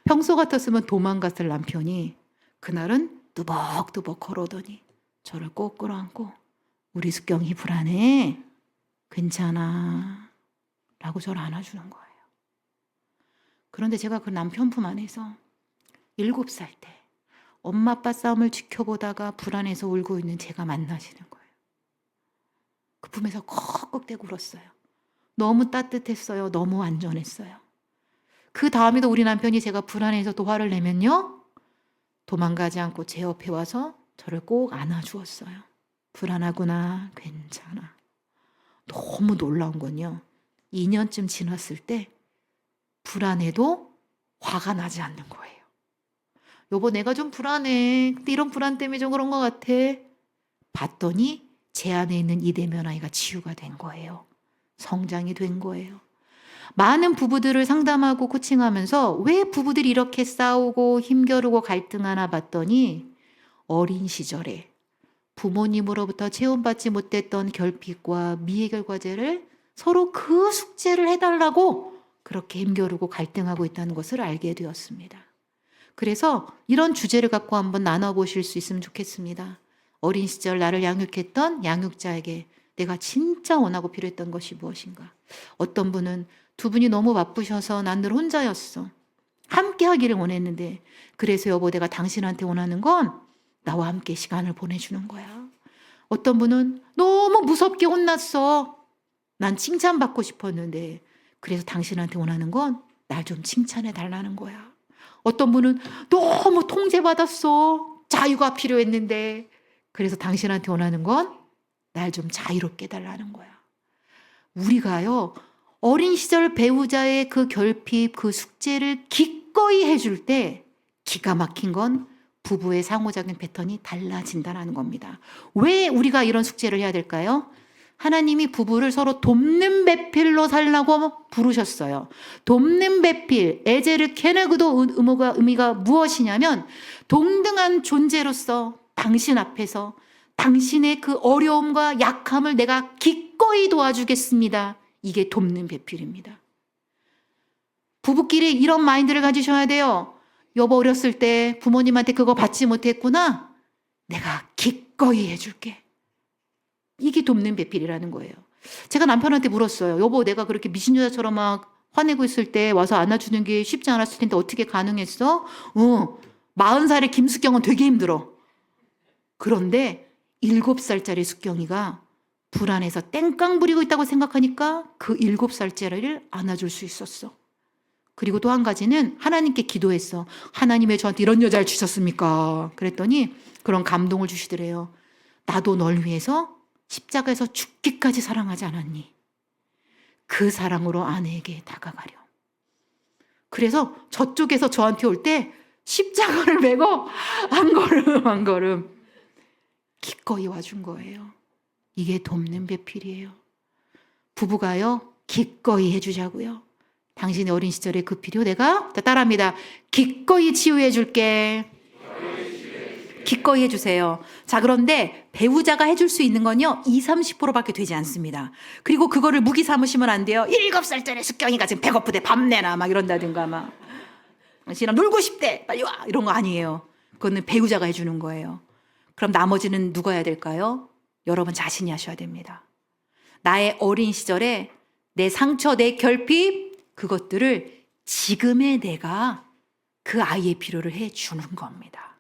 평소 같았으면 도망갔을 남편이 그날은 뚜벅뚜벅 걸어오더니 저를 꼭 끌어안고 우리 숙경이 불안해. 괜찮아. 라고 저를 안아주는 거예요. 그런데 제가 그 남편 품 안에서 7살 때 엄마 아빠 싸움을 지켜보다가 불안해서 울고 있는 제가 만나시는 거예요. 그 품에서 꺽꺽대고 울었어요. 너무 따뜻했어요. 너무 안전했어요. 그 다음에도 우리 남편이 제가 불안해서 또 화를 내면요. 도망가지 않고 제 옆에 와서 저를 꼭 안아주었어요. 불안하구나. 괜찮아. 너무 놀라운 건요. 2년쯤 지났을 때 불안해도 화가 나지 않는 거예요. 여보, 내가 좀 불안해. 근데 이런 불안 때문에 좀 그런 것 같아. 봤더니 제 안에 있는 이대면 아이가 치유가 된 거예요. 성장이 된 거예요. 많은 부부들을 상담하고 코칭하면서 왜 부부들이 이렇게 싸우고 힘겨루고 갈등하나 봤더니 어린 시절에 부모님으로부터 체험받지 못했던 결핍과 미해결 과제를 서로 그 숙제를 해달라고 그렇게 힘겨루고 갈등하고 있다는 것을 알게 되었습니다. 그래서 이런 주제를 갖고 한번 나눠보실 수 있으면 좋겠습니다. 어린 시절 나를 양육했던 양육자에게 내가 진짜 원하고 필요했던 것이 무엇인가. 어떤 분은 두 분이 너무 바쁘셔서 난 늘 혼자였어. 함께 하기를 원했는데 그래서 여보, 내가 당신한테 원하는 건 나와 함께 시간을 보내주는 거야. 어떤 분은 너무 무섭게 혼났어. 난 칭찬받고 싶었는데 그래서 당신한테 원하는 건 날 좀 칭찬해 달라는 거야. 어떤 분은 너무 통제받았어. 자유가 필요했는데 그래서 당신한테 원하는 건 날 좀 자유롭게 해달라는 거야. 우리가요, 어린 시절 배우자의 그 결핍, 그 숙제를 기꺼이 해줄 때 기가 막힌 건 부부의 상호작용 패턴이 달라진다는 겁니다. 왜 우리가 이런 숙제를 해야 될까요? 하나님이 부부를 서로 돕는 배필로 살라고 부르셨어요. 돕는 배필, 에제르 케네그도 의미가 무엇이냐면 동등한 존재로서 당신 앞에서 당신의 그 어려움과 약함을 내가 기꺼이 도와주겠습니다. 이게 돕는 배필입니다. 부부끼리 이런 마인드를 가지셔야 돼요. 여보, 어렸을 때 부모님한테 그거 받지 못했구나. 내가 기꺼이 해줄게. 이게 돕는 배필이라는 거예요. 제가 남편한테 물었어요. 여보, 내가 그렇게 미친 여자처럼 막 화내고 있을 때 와서 안아주는 게 쉽지 않았을 텐데 어떻게 가능했어? 40살의 김숙경은 되게 힘들어. 그런데 7살짜리 숙경이가 불안해서 땡깡 부리고 있다고 생각하니까 그 7살짜리를 안아줄 수 있었어. 그리고 또 한 가지는 하나님께 기도했어. 하나님 왜 저한테 이런 여자를 주셨습니까? 그랬더니 그런 감동을 주시더래요. 나도 널 위해서 십자가에서 죽기까지 사랑하지 않았니? 그 사랑으로 아내에게 다가가려. 그래서 저쪽에서 저한테 올 때 십자가를 메고 한 걸음 한 걸음 기꺼이 와준 거예요. 이게 돕는 배필이에요. 부부가요, 기꺼이 해주자고요. 당신의 어린 시절의 그 필요 내가 따라합니다. 기꺼이 치유해 줄게. 기꺼이 해주세요. 자, 그런데 배우자가 해줄 수 있는 건요 20-30%밖에 되지 않습니다. 그리고 그거를 무기 삼으시면 안 돼요. 7살짜리 숙경이가 지금 배고프대 밥 내놔 막 이런다든가 막 당신이랑 놀고 싶대 빨리 와 이런 거 아니에요. 그거는 배우자가 해주는 거예요. 그럼 나머지는 누가 해야 될까요? 여러분 자신이 하셔야 됩니다. 나의 어린 시절에 내 상처, 내 결핍 그것들을 지금의 내가 그 아이의 필요를 해주는 겁니다.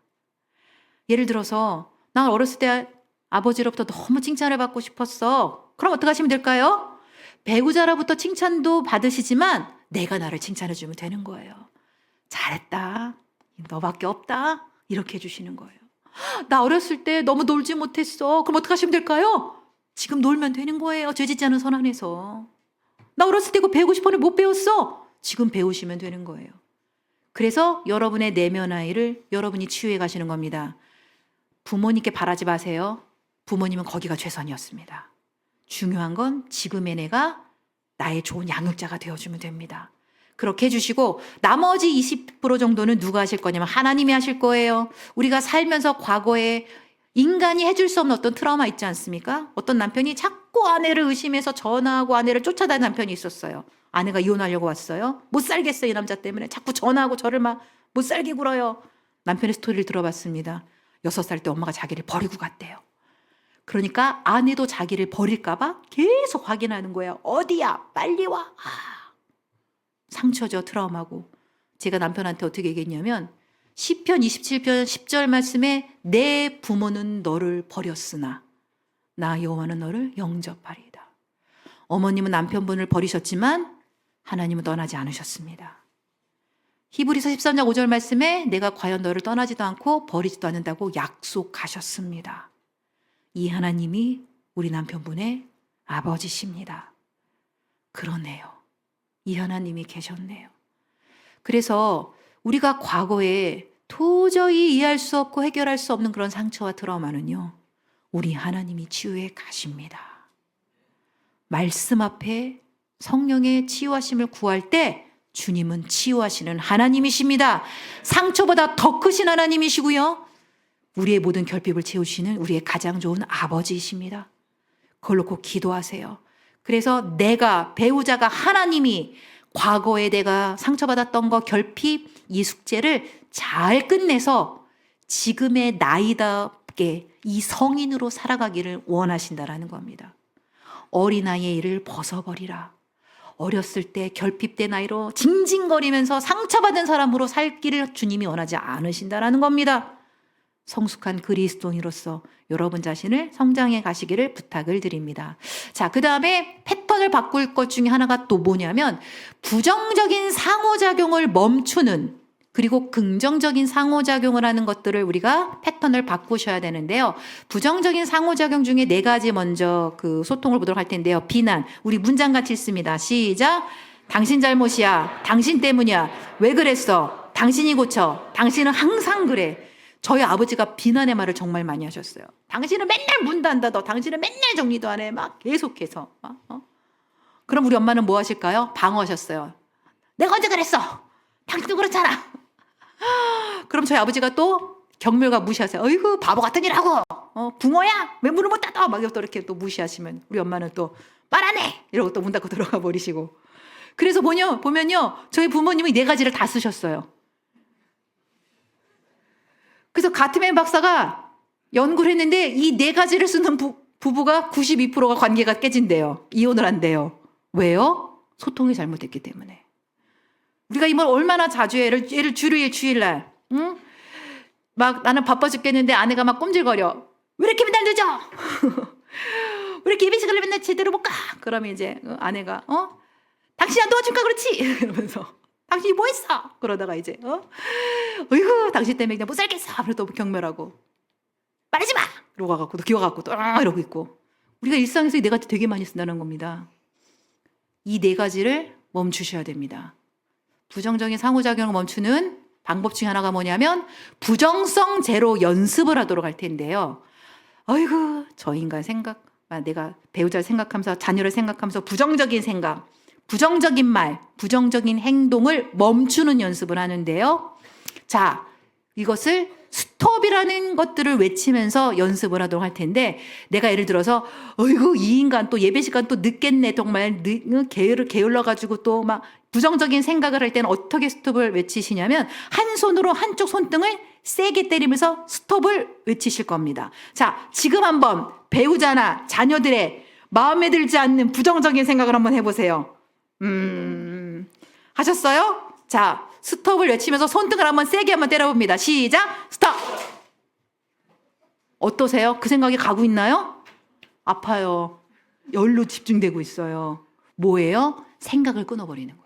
예를 들어서 나 어렸을 때 아버지로부터 너무 칭찬을 받고 싶었어. 그럼 어떻게 하시면 될까요? 배우자로부터 칭찬도 받으시지만 내가 나를 칭찬해 주면 되는 거예요. 잘했다. 너밖에 없다. 이렇게 해주시는 거예요. 나 어렸을 때 너무 놀지 못했어. 그럼 어떻게 하시면 될까요? 지금 놀면 되는 거예요. 죄 짓지 않은 선 안에서. 나 어렸을 때 그거 배우고 싶었는데 못 배웠어. 지금 배우시면 되는 거예요. 그래서 여러분의 내면 아이를 여러분이 치유해 가시는 겁니다. 부모님께 바라지 마세요. 부모님은 거기가 최선이었습니다. 중요한 건 지금의 내가 나의 좋은 양육자가 되어주면 됩니다. 그렇게 해주시고 나머지 20% 정도는 누가 하실 거냐면 하나님이 하실 거예요. 우리가 살면서 과거에 인간이 해줄 수 없는 어떤 트라우마 있지 않습니까? 어떤 남편이 자꾸 아내를 의심해서 전화하고 아내를 쫓아다니는 남편이 있었어요. 아내가 이혼하려고 왔어요. 못 살겠어요. 이 남자 때문에 자꾸 전화하고 저를 막 못 살게 굴어요. 남편의 스토리를 들어봤습니다. 6살 때 엄마가 자기를 버리고 갔대요. 그러니까 아내도 자기를 버릴까 봐 계속 확인하는 거예요. 어디야? 빨리 와. 상처죠. 트라우마고. 제가 남편한테 어떻게 얘기했냐면 시편 27편 10절 말씀에 내 부모는 너를 버렸으나 나 여호와는 너를 영접하리이다. 어머님은 남편분을 버리셨지만 하나님은 떠나지 않으셨습니다. 히브리서 13장 5절 말씀에 내가 과연 너를 떠나지도 않고 버리지도 않는다고 약속하셨습니다. 이 하나님이 우리 남편분의 아버지십니다. 그러네요. 이 하나님이 계셨네요. 그래서 우리가 과거에 도저히 이해할 수 없고 해결할 수 없는 그런 상처와 트라우마는요, 우리 하나님이 치유해 가십니다. 말씀 앞에 성령의 치유하심을 구할 때 주님은 치유하시는 하나님이십니다. 상처보다 더 크신 하나님이시고요. 우리의 모든 결핍을 채우시는 우리의 가장 좋은 아버지이십니다. 그걸로 꼭 기도하세요. 그래서 내가, 배우자가 하나님이 과거에 내가 상처받았던 거, 결핍, 이 숙제를 잘 끝내서 지금의 나이답게 이 성인으로 살아가기를 원하신다라는 겁니다. 어린아이의 일을 벗어버리라. 어렸을 때 결핍된 나이로 징징거리면서 상처받은 사람으로 살기를 주님이 원하지 않으신다라는 겁니다. 성숙한 그리스도인으로서 여러분 자신을 성장해 가시기를 부탁을 드립니다. 자, 그 다음에 패턴을 바꿀 것 중에 하나가 또 뭐냐면 부정적인 상호작용을 멈추는, 그리고 긍정적인 상호작용을 하는 것들을 우리가 패턴을 바꾸셔야 되는데요. 부정적인 상호작용 중에 4가지 먼저 그 소통을 보도록 할 텐데요. 비난, 우리 문장 같이 있습니다. 시작. 당신 잘못이야. 당신 때문이야. 왜 그랬어? 당신이 고쳐. 당신은 항상 그래. 저희 아버지가 비난의 말을 정말 많이 하셨어요. 당신은 맨날 문도 안 닫아. 당신은 맨날 정리도 안 해. 막 계속해서. 그럼 우리 엄마는 뭐 하실까요? 방어하셨어요. 내가 언제 그랬어? 당신도 그렇잖아. 그럼 저희 아버지가 또 경멸과 무시하세요. 어이구 바보 같은 일 하고 붕어야? 왜 문을 못 닫아? 막 이렇게 또 무시하시면 우리 엄마는 또 말 안 해! 이러고 또 문 닫고 들어가 버리시고. 그래서 보면요 저희 부모님이 4가지를 다 쓰셨어요. 그래서 가트맨 박사가 연구를 했는데 이 4가지를 쓰는 부부가 92%가 관계가 깨진대요. 이혼을 한대요. 왜요? 소통이 잘못됐기 때문에. 우리가 이 말 얼마나 자주 해. 예를 주일날, 응? 막 나는 바빠 죽겠는데 아내가 막 꼼질거려. 왜 이렇게 맨날 늦어? 왜 이렇게 예배 시간을 맨날 제대로 못 가? 그러면 이제 아내가 당신이 안 도와줄까 그렇지? 이러면서 당신이 뭐 했어? 그러다가 이제 어이구 당신 때문에 그냥 못 살겠어. 그래서 또 경멸하고 말하지 마! 이러고 가갖고 또 기어갖고 또 이러고 있고. 우리가 일상에서 이 네 가지 되게 많이 쓴다는 겁니다. 이 네 가지를 멈추셔야 됩니다. 부정적인 상호작용을 멈추는 방법 중에 하나가 뭐냐면 부정성 제로 연습을 하도록 할 텐데요. 어이구 저 인간 생각, 내가 배우자를 생각하면서 자녀를 생각하면서 부정적인 생각, 부정적인 말, 부정적인 행동을 멈추는 연습을 하는데요. 자, 이것을 스톱이라는 것들을 외치면서 연습을 하도록 할 텐데, 내가 예를 들어서 어이구 이 인간 또 예배 시간 또 늦겠네 정말 게을러가지고 또 막 부정적인 생각을 할 때는 어떻게 스톱을 외치시냐면 한 손으로 한쪽 손등을 세게 때리면서 스톱을 외치실 겁니다. 자, 지금 한번 배우자나 자녀들의 마음에 들지 않는 부정적인 생각을 한번 해보세요. 하셨어요? 자, 스톱을 외치면서 손등을 한번 세게 한번 때려봅니다. 시작! 스톱! 어떠세요? 그 생각이 가고 있나요? 아파요. 열로 집중되고 있어요. 뭐예요? 생각을 끊어버리는 거예요.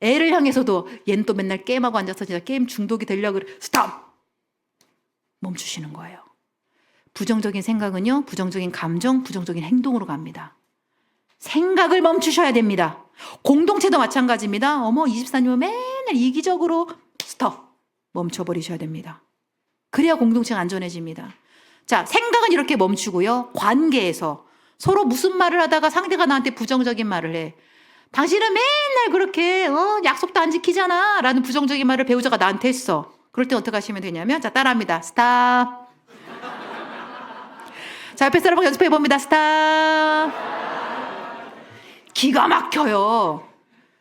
애를 향해서도 얘는 또 맨날 게임하고 앉아서 진짜 게임 중독이 되려고 그래. 스톱! 멈추시는 거예요. 부정적인 생각은요, 부정적인 감정, 부정적인 행동으로 갑니다. 생각을 멈추셔야 됩니다. 공동체도 마찬가지입니다. 어머 24년은 맨날 이기적으로 스톱 멈춰버리셔야 됩니다. 그래야 공동체가 안전해집니다. 자, 생각은 이렇게 멈추고요. 관계에서 서로 무슨 말을 하다가 상대가 나한테 부정적인 말을 해. 당신은 맨날 그렇게 약속도 안 지키잖아 라는 부정적인 말을 배우자가 나한테 했어. 그럴 때 어떻게 하시면 되냐면 자 따라합니다. 스탑. 자, 옆에 사람하고 연습해 봅니다. 스탑. 기가 막혀요.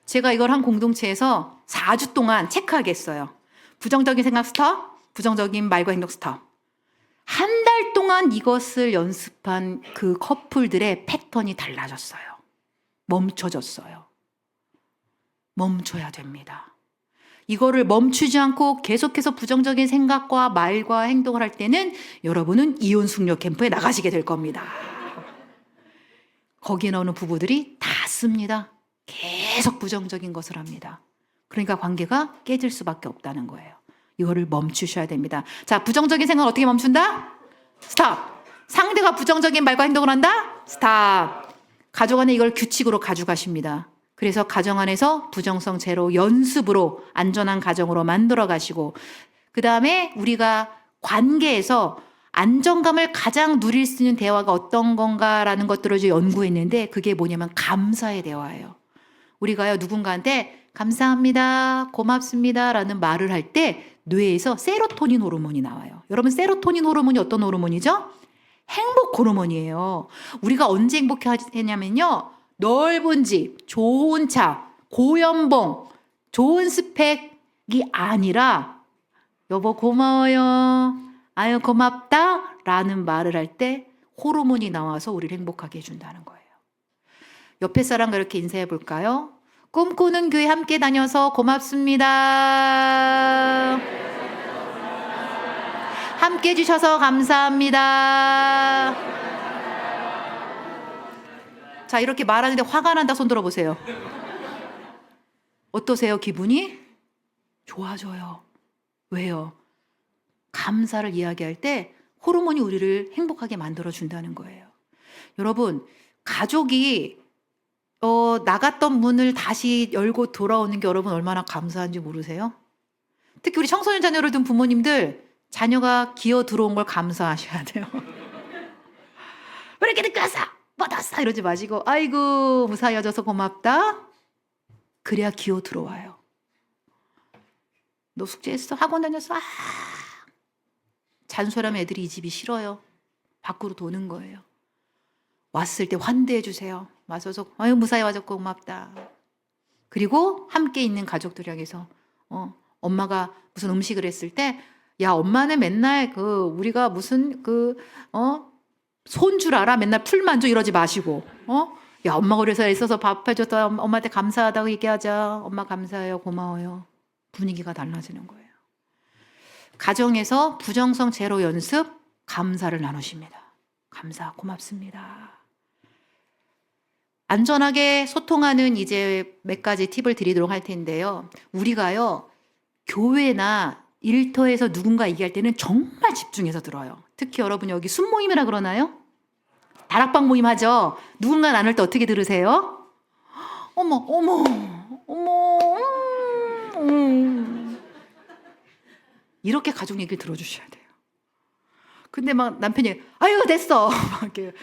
제가 이걸 한 공동체에서 4주 동안 체크하겠어요. 부정적인 생각 스톱, 부정적인 말과 행동 스톱. 한 달 동안 이것을 연습한 그 커플들의 패턴이 달라졌어요. 멈춰졌어요. 멈춰야 됩니다. 이거를 멈추지 않고 계속해서 부정적인 생각과 말과 행동을 할 때는 여러분은 이혼 숙녀 캠프에 나가시게 될 겁니다. 거기에 나오는 부부들이 다 씁니다. 계속 부정적인 것을 합니다. 그러니까 관계가 깨질 수밖에 없다는 거예요. 이거를 멈추셔야 됩니다. 자, 부정적인 생각을 어떻게 멈춘다? 스톱. 상대가 부정적인 말과 행동을 한다? 스톱. 가족 안에 이걸 규칙으로 가져가십니다. 그래서 가정 안에서 부정성 제로 연습으로 안전한 가정으로 만들어 가시고, 그 다음에 우리가 관계에서 안정감을 가장 누릴 수 있는 대화가 어떤 건가라는 것들을 이제 연구했는데, 그게 뭐냐면 감사의 대화예요. 우리가요 누군가한테 감사합니다, 고맙습니다 라는 말을 할 때 뇌에서 세로토닌 호르몬이 나와요. 여러분, 세로토닌 호르몬이 어떤 호르몬이죠? 행복 호르몬이에요. 우리가 언제 행복하냐면요, 넓은 집, 좋은 차, 고연봉, 좋은 스펙이 아니라 여보 고마워요, 아유 고맙다 라는 말을 할 때 호르몬이 나와서 우리를 행복하게 해준다는 거예요. 옆에 사람과 이렇게 인사해 볼까요? 꿈꾸는 교회 함께 다녀서 고맙습니다. 함께 해주셔서 감사합니다. 자, 이렇게 말하는데 화가 난다 손 들어보세요. 어떠세요? 기분이? 좋아져요. 왜요? 감사를 이야기할 때 호르몬이 우리를 행복하게 만들어준다는 거예요. 여러분, 가족이 나갔던 문을 다시 열고 돌아오는 게 여러분 얼마나 감사한지 모르세요? 특히 우리 청소년 자녀를 둔 부모님들, 자녀가 기어 들어온 걸 감사하셔야 돼요. 왜 이렇게 늦게 왔어? 뭐 왔어? 이러지 마시고 아이고 무사히 와줘서 고맙다. 그래야 기어 들어와요. 너 숙제했어? 학원 다녔어? 잔소리하면 애들이 이 집이 싫어요. 밖으로 도는 거예요. 왔을 때 환대해 주세요. 와서 아유 무사히 와줬고 고맙다. 그리고 함께 있는 가족들 향해서 엄마가 무슨 음식을 했을 때 야 엄마는 맨날 우리가 무슨 손 줄 알아? 맨날 풀만 줘 이러지 마시고 야 엄마가 그래서 애써서 밥 해줬다 엄마한테 감사하다고 얘기하자. 엄마 감사해요 고마워요. 분위기가 달라지는 거예요. 가정에서 부정성 제로 연습 감사를 나누십니다. 감사, 고맙습니다. 안전하게 소통하는 이제 몇 가지 팁을 드리도록 할 텐데요. 우리가요, 교회나 일터에서 누군가 얘기할 때는 정말 집중해서 들어요. 특히 여러분 여기 순모임이라 그러나요? 다락방 모임 하죠? 누군가 나눌 때 어떻게 들으세요? 어머, 어머, 어머, 이렇게 가족 얘기를 들어주셔야 돼요. 근데 막 남편이 아유 됐어 막 이렇게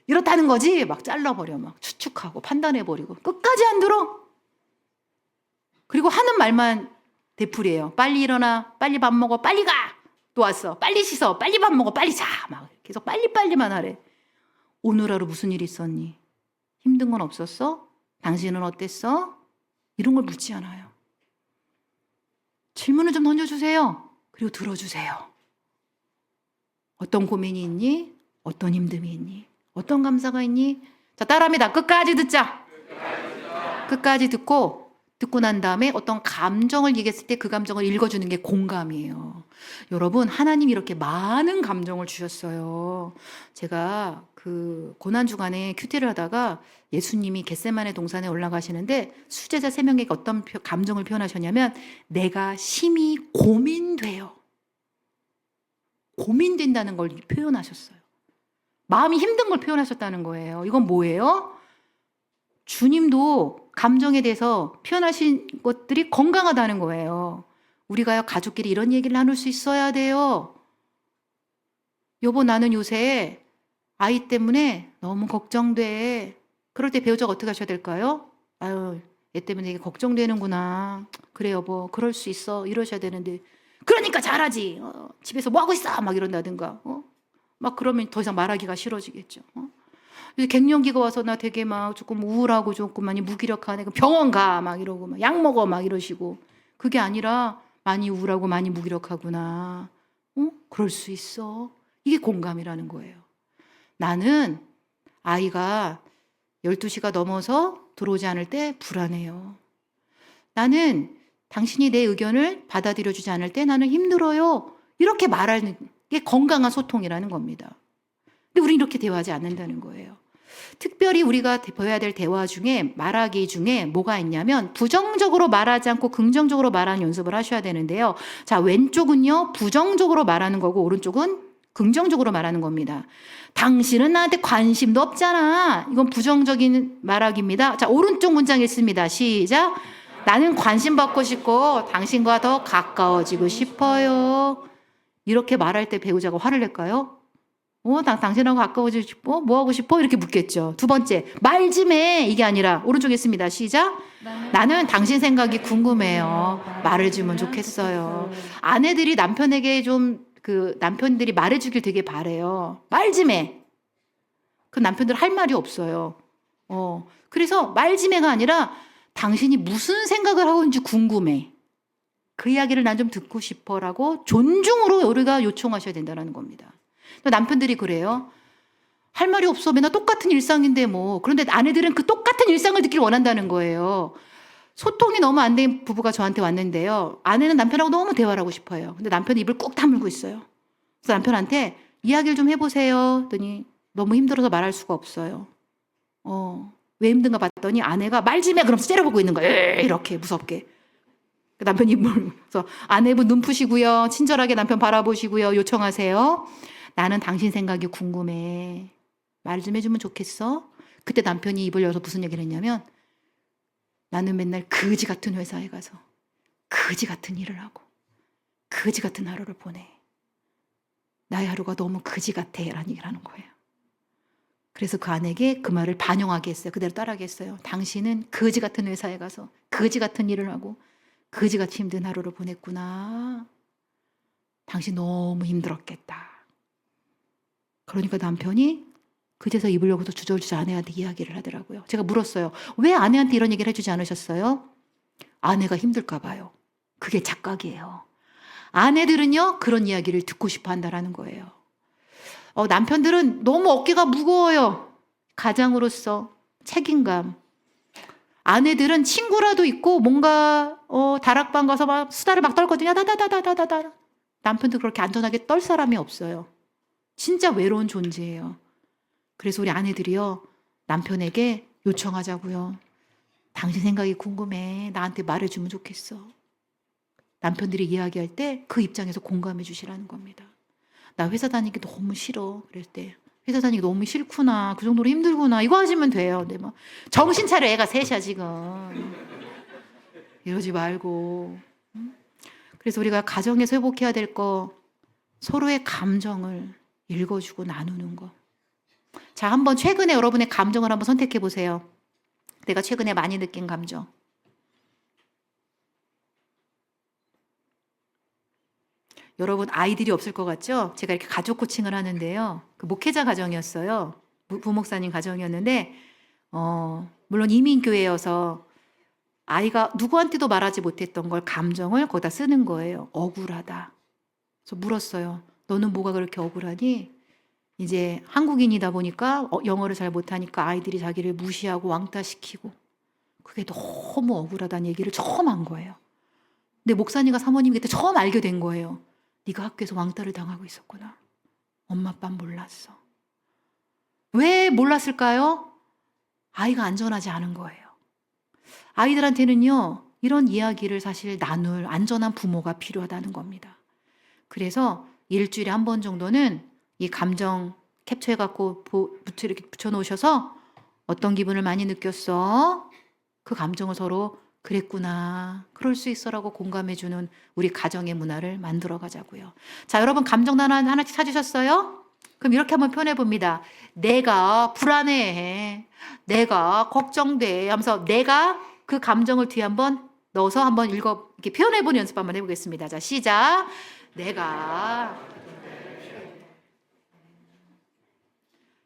이렇다는 거지 막 잘라버려, 막 추측하고 판단해버리고 끝까지 안 들어. 그리고 하는 말만 되풀이해요. 빨리 일어나, 빨리 밥 먹어, 빨리 가, 또 왔어, 빨리 씻어, 빨리 밥 먹어, 빨리 자, 막 계속 빨리빨리만 하래. 오늘 하루 무슨 일 있었니? 힘든 건 없었어? 당신은 어땠어? 이런 걸 묻지 않아요. 질문을 좀 던져주세요. 그리고 들어주세요. 어떤 고민이 있니? 어떤 힘듦이 있니? 어떤 감사가 있니? 자, 따라합니다. 끝까지 듣자. 끝까지 듣고 난 다음에 어떤 감정을 얘기했을 때 그 감정을 읽어주는 게 공감이에요. 여러분, 하나님 이렇게 많은 감정을 주셨어요. 제가 그 고난주간에 큐티를 하다가 예수님이 겟세마네 동산에 올라가시는데 수제자 3명에게 어떤 감정을 표현하셨냐면 내가 심히 고민돼요. 고민된다는 걸 표현하셨어요. 마음이 힘든 걸 표현하셨다는 거예요. 이건 뭐예요? 주님도 감정에 대해서 표현하신 것들이 건강하다는 거예요. 우리가요, 가족끼리 이런 얘기를 나눌 수 있어야 돼요. 여보, 나는 요새 아이 때문에 너무 걱정돼. 그럴 때 배우자가 어떻게 하셔야 될까요? 아유, 얘 때문에 이게 걱정되는구나. 그래 여보, 그럴 수 있어. 이러셔야 되는데 그러니까 잘하지. 집에서 뭐 하고 있어? 막 이런다든가. 막 그러면 더 이상 말하기가 싫어지겠죠. 갱년기가 와서 나 되게 막 조금 우울하고 조금 많이 무기력하네. 병원 가 막 이러고 막 약 먹어 막 이러시고 그게 아니라 많이 우울하고 많이 무기력하구나. 그럴 수 있어. 이게 공감이라는 거예요. 나는 아이가 12시가 넘어서 들어오지 않을 때 불안해요. 나는 당신이 내 의견을 받아들여주지 않을 때 나는 힘들어요. 이렇게 말하는 게 건강한 소통이라는 겁니다. 근데 우리는 이렇게 대화하지 않는다는 거예요. 특별히 우리가 배워야 될 대화 중에 말하기 중에 뭐가 있냐면 부정적으로 말하지 않고 긍정적으로 말하는 연습을 하셔야 되는데요. 자, 왼쪽은요 부정적으로 말하는 거고 오른쪽은 긍정적으로 말하는 겁니다. 당신은 나한테 관심도 없잖아. 이건 부정적인 말하기입니다. 자, 오른쪽 문장 읽습니다. 시작. 나는 관심 받고 싶고 당신과 더 가까워지고 싶어요. 이렇게 말할 때 배우자가 화를 낼까요? 당신하고 가까워지고 싶어? 뭐 하고 싶어? 이렇게 묻겠죠. 두 번째, 말 좀 해. 이게 아니라 오른쪽에 있습니다. 시작. 나는 당신 생각이 궁금해요. 말을 주면 좋겠어요. 아내들이 남편에게 좀 남편들이 말해주길 되게 바래요. 말 좀 해. 그 남편들 할 말이 없어요. 그래서 말 좀 해가 아니라 당신이 무슨 생각을 하고 있는지 궁금해. 그 이야기를 난 좀 듣고 싶어라고 존중으로 우리가 요청하셔야 된다는 겁니다. 남편들이 그래요. 할 말이 없어. 맨날 똑같은 일상인데 뭐. 그런데 아내들은 그 똑같은 일상을 듣길 원한다는 거예요. 소통이 너무 안 된 부부가 저한테 왔는데요. 아내는 남편하고 너무 대화를 하고 싶어요. 근데 남편이 입을 꾹 다물고 있어요. 그래서 남편한테 이야기를 좀 해보세요. 했더니 너무 힘들어서 말할 수가 없어요. 왜 힘든가 봤더니 아내가 말 좀 해. 그러면서 째려보고 있는 거예요. 이렇게 무섭게. 남편이 그래서 아내분 눈 푸시고요. 친절하게 남편 바라보시고요. 요청하세요. 나는 당신 생각이 궁금해. 말 좀 해주면 좋겠어? 그때 남편이 입을 열어서 무슨 얘기를 했냐면 나는 맨날 거지 같은 회사에 가서 거지 같은 일을 하고 거지 같은 하루를 보내. 나의 하루가 너무 거지 같아 라는 얘기를 하는 거예요. 그래서 그 아내에게 그 말을 반영하게 했어요. 그대로 따라하게 했어요. 당신은 거지 같은 회사에 가서 거지 같은 일을 하고 거지같이 힘든 하루를 보냈구나. 당신 너무 힘들었겠다. 그러니까 남편이 그제서 입을 열고서 주저주저 아내한테 이야기를 하더라고요. 제가 물었어요. 왜 아내한테 이런 얘기를 해주지 않으셨어요? 아내가 힘들까 봐요. 그게 착각이에요. 아내들은요 그런 이야기를 듣고 싶어 한다라는 거예요. 남편들은 너무 어깨가 무거워요. 가장으로서 책임감. 아내들은 친구라도 있고 뭔가 다락방 가서 막 수다를 막 떨거든요. 다다다다다다다. 남편도 그렇게 안전하게 떨 사람이 없어요. 진짜 외로운 존재예요. 그래서 우리 아내들이요, 남편에게 요청하자고요. 당신 생각이 궁금해. 나한테 말해주면 좋겠어. 남편들이 이야기할 때 그 입장에서 공감해 주시라는 겁니다. 나 회사 다니기 너무 싫어. 그럴 때 회사 다니기 너무 싫구나. 그 정도로 힘들구나. 이거 하시면 돼요. 근데 뭐 정신 차려. 애가 셋이야 지금. 이러지 말고. 그래서 우리가 가정에서 회복해야 될 거, 서로의 감정을 읽어주고 나누는 거. 자, 한번 최근에 여러분의 감정을 한번 선택해 보세요. 내가 최근에 많이 느낀 감정. 여러분 아이들이 없을 것 같죠? 제가 이렇게 가족 코칭을 하는데요. 그 목회자 가정이었어요. 부목사님 가정이었는데 물론 이민교회여서 아이가 누구한테도 말하지 못했던 걸 감정을 거기다 쓰는 거예요. 억울하다. 그래서 물었어요. 너는 뭐가 그렇게 억울하니? 이제 한국인이다 보니까 영어를 잘 못하니까 아이들이 자기를 무시하고 왕따시키고 그게 너무 억울하다는 얘기를 처음 한 거예요. 근데 목사님과 사모님이 그때 처음 알게 된 거예요. 네가 학교에서 왕따를 당하고 있었구나. 엄마 아빠는 몰랐어. 왜 몰랐을까요? 아이가 안전하지 않은 거예요. 아이들한테는요, 이런 이야기를 사실 나눌 안전한 부모가 필요하다는 겁니다. 그래서 일주일에 한 번 정도는 이 감정 캡처해갖고 이렇게 붙여놓으셔서 어떤 기분을 많이 느꼈어? 그 감정을 서로 그랬구나, 그럴 수 있어라고 공감해주는 우리 가정의 문화를 만들어 가자고요. 자, 여러분 감정 하나씩 찾으셨어요? 그럼 이렇게 한번 표현해 봅니다. 내가 불안해, 내가 걱정돼 하면서 내가 그 감정을 뒤에 한번 넣어서 한번 이렇게 표현해보는 연습 한번 해보겠습니다. 자, 시작. 내가.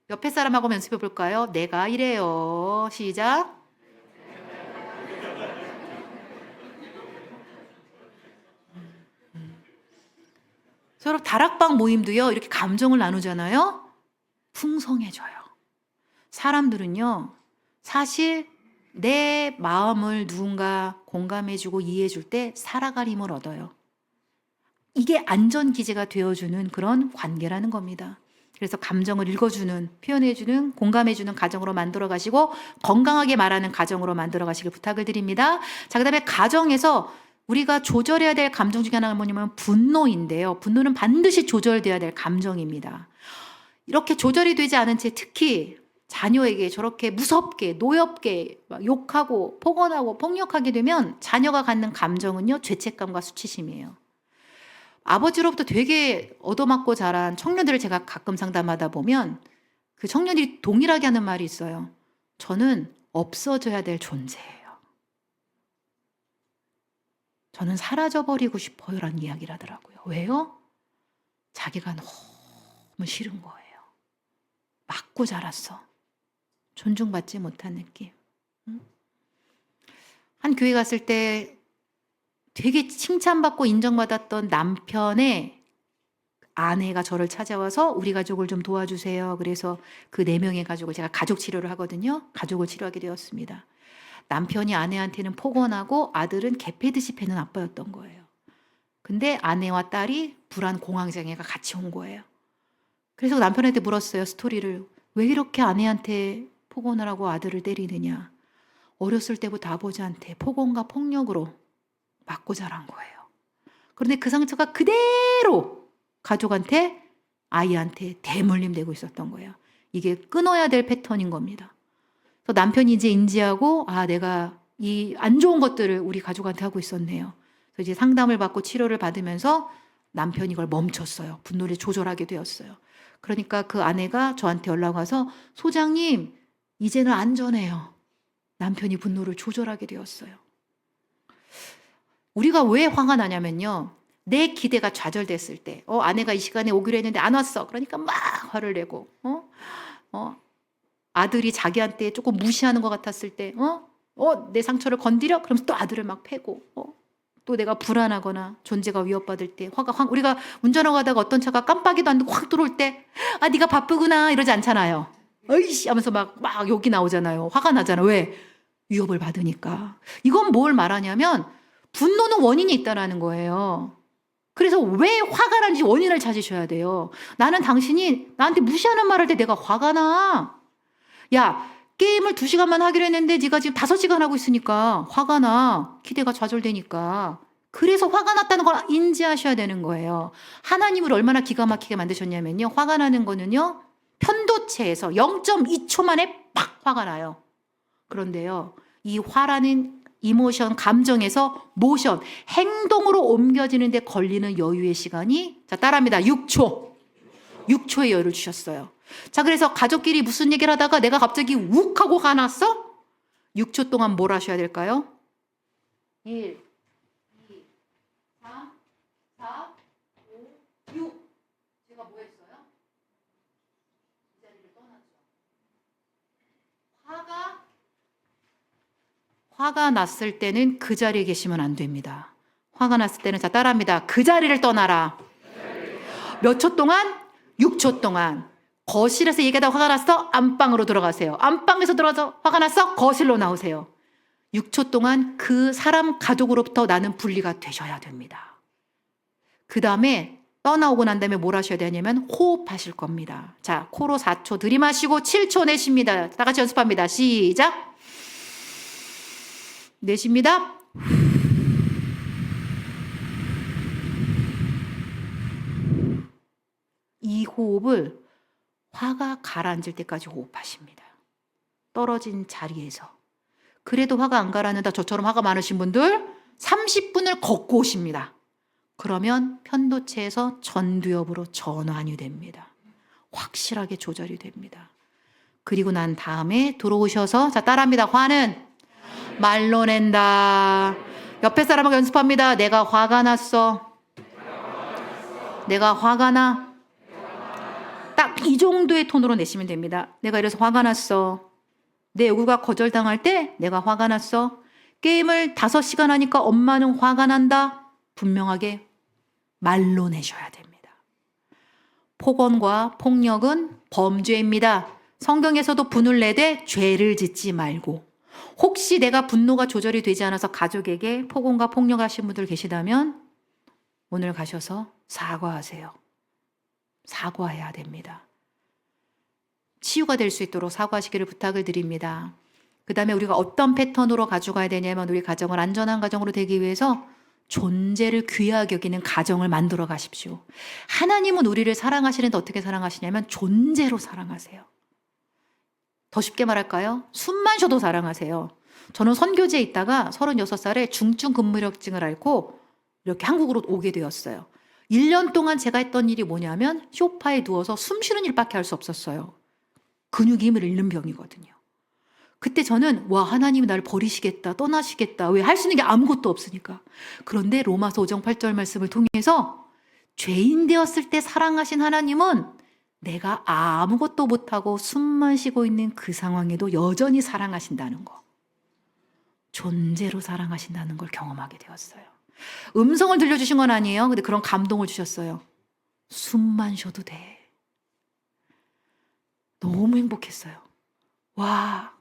옆에 사람하고 연습해 볼까요? 내가 이래요. 시작. 여러분 다락방 모임도요, 이렇게 감정을 나누잖아요. 풍성해져요. 사람들은요, 사실 내 마음을 누군가 공감해주고 이해해줄 때 살아갈 힘을 얻어요. 이게 안전기제가 되어주는 그런 관계라는 겁니다. 그래서 감정을 읽어주는, 표현해주는, 공감해주는 가정으로 만들어 가시고 건강하게 말하는 가정으로 만들어 가시길 부탁을 드립니다. 자, 그 다음에 가정에서 우리가 조절해야 될 감정 중에 하나가 뭐냐면 분노인데요. 분노는 반드시 조절돼야 될 감정입니다. 이렇게 조절이 되지 않은 채 특히 자녀에게 저렇게 무섭게, 노엽게 막 욕하고 폭언하고 폭력하게 되면 자녀가 갖는 감정은요, 죄책감과 수치심이에요. 아버지로부터 되게 얻어맞고 자란 청년들을 제가 가끔 상담하다 보면 그 청년들이 동일하게 하는 말이 있어요. 저는 없어져야 될 존재예요. 저는 사라져버리고 싶어요 라는 이야기를 하더라고요. 왜요? 자기가 너무 싫은 거예요. 맞고 자랐어. 존중받지 못한 느낌. 한 교회 갔을 때 되게 칭찬받고 인정받았던 남편의 아내가 저를 찾아와서 우리 가족을 좀 도와주세요. 그래서 그 4명의 가족을, 제가 가족 치료를 하거든요. 가족을 치료하게 되었습니다. 남편이 아내한테는 폭언하고 아들은 개 패듯이 패는 아빠였던 거예요. 근데 아내와 딸이 불안 공황장애가 같이 온 거예요. 그래서 남편한테 물었어요. 스토리를. 왜 이렇게 아내한테 폭언을 하고 아들을 때리느냐. 어렸을 때부터 아버지한테 폭언과 폭력으로 맞고 자란 거예요. 그런데 그 상처가 그대로 가족한테, 아이한테 대물림되고 있었던 거예요. 이게 끊어야 될 패턴인 겁니다. 그래서 남편이 이제 인지하고, 내가 이 안 좋은 것들을 우리 가족한테 하고 있었네요. 그래서 이제 상담을 받고 치료를 받으면서 남편이 이걸 멈췄어요. 분노를 조절하게 되었어요. 그러니까 그 아내가 저한테 연락 와서, 소장님, 이제는 안전해요. 남편이 분노를 조절하게 되었어요. 우리가 왜 화가 나냐면요, 내 기대가 좌절됐을 때, 아내가 이 시간에 오기로 했는데 안 왔어. 그러니까 막 화를 내고, 아들이 자기한테 조금 무시하는 것 같았을 때, 내 상처를 건드려? 그러면서 또 아들을 막 패고, 또 내가 불안하거나 존재가 위협받을 때, 우리가 운전하고 가다가 어떤 차가 깜빡이도 안 되고 확 들어올 때, 네가 바쁘구나, 이러지 않잖아요. 어이씨 하면서 막 욕이 나오잖아요. 화가 나잖아. 왜? 위협을 받으니까. 이건 뭘 말하냐면, 분노는 원인이 있다라는 거예요. 그래서 왜 화가 나는지 원인을 찾으셔야 돼요. 나는 당신이 나한테 무시하는 말 할 때 내가 화가 나. 야, 게임을 2시간만 하기로 했는데 네가 지금 5시간 하고 있으니까 화가 나. 기대가 좌절되니까. 그래서 화가 났다는 걸 인지하셔야 되는 거예요. 하나님을 얼마나 기가 막히게 만드셨냐면요. 화가 나는 거는요. 편도체에서 0.2초 만에 팍 화가 나요. 그런데요. 이 화라는 이모션, 감정에서 모션, 행동으로 옮겨지는데 걸리는 여유의 시간이, 자, 따라합니다. 6초. 6초의 여유를 주셨어요. 자, 그래서 가족끼리 무슨 얘기를 하다가 내가 갑자기 욱 하고 화났어? 6초 동안 뭘 하셔야 될까요? 1, 2, 3, 4, 5, 6. 제가 뭐 했어요? 이 자리를 떠났죠. 화가 났을 때는 그 자리에 계시면 안 됩니다. 화가 났을 때는, 자, 따라합니다. 그 자리를 떠나라. 몇 초 동안? 6초 동안. 거실에서 얘기하다가 화가 났어? 안방으로 들어가세요. 안방에서 들어가서 화가 났어? 거실로 나오세요. 6초 동안 그 사람 가족으로부터 나는 분리가 되셔야 됩니다. 그 다음에 떠나오고 난 다음에 뭘 하셔야 되냐면 호흡하실 겁니다. 자, 코로 4초 들이마시고 7초 내쉽니다. 다 같이 연습합니다. 시작. 내쉽니다. 이 호흡을 화가 가라앉을 때까지 호흡하십니다. 떨어진 자리에서. 그래도 화가 안 가라앉는다. 저처럼 화가 많으신 분들 30분을 걷고 오십니다. 그러면 편도체에서 전두엽으로 전환이 됩니다. 확실하게 조절이 됩니다. 그리고 난 다음에 들어오셔서, 자, 따라합니다. 화는 말로 낸다. 옆에 사람하고 연습합니다. 내가 화가 났어. 내가 화가 나. 딱 이 정도의 톤으로 내시면 됩니다. 내가 이래서 화가 났어. 내 요구가 거절당할 때 내가 화가 났어. 게임을 5시간 하니까 엄마는 화가 난다. 분명하게 말로 내셔야 됩니다. 폭언과 폭력은 범죄입니다. 성경에서도 분을 내되 죄를 짓지 말고. 혹시 내가 분노가 조절이 되지 않아서 가족에게 폭언과 폭력하신 분들 계시다면 오늘 가셔서 사과하세요. 사과해야 됩니다. 치유가 될 수 있도록 사과하시기를 부탁을 드립니다. 그 다음에 우리가 어떤 패턴으로 가져가야 되냐면 우리 가정을 안전한 가정으로 되기 위해서 존재를 귀하게 여기는 가정을 만들어 가십시오. 하나님은 우리를 사랑하시는데 어떻게 사랑하시냐면 존재로 사랑하세요. 더 쉽게 말할까요? 숨만 쉬어도 사랑하세요. 저는 선교지에 있다가 36살에 중증 근무력증을 앓고 이렇게 한국으로 오게 되었어요. 1년 동안 제가 했던 일이 뭐냐면 소파에 누워서 숨 쉬는 일밖에 할 수 없었어요. 근육의 힘을 잃는 병이거든요. 그때 저는 와, 하나님이 나를 버리시겠다, 떠나시겠다. 왜? 할 수 있는 게 아무것도 없으니까. 그런데 로마서 5장 8절 말씀을 통해서 죄인 되었을 때 사랑하신 하나님은 내가 아무것도 못하고 숨만 쉬고 있는 그 상황에도 여전히 사랑하신다는 거. 존재로 사랑하신다는 걸 경험하게 되었어요. 음성을 들려주신 건 아니에요. 근데 그런 감동을 주셨어요. 숨만 쉬어도 돼. 너무 행복했어요. 와,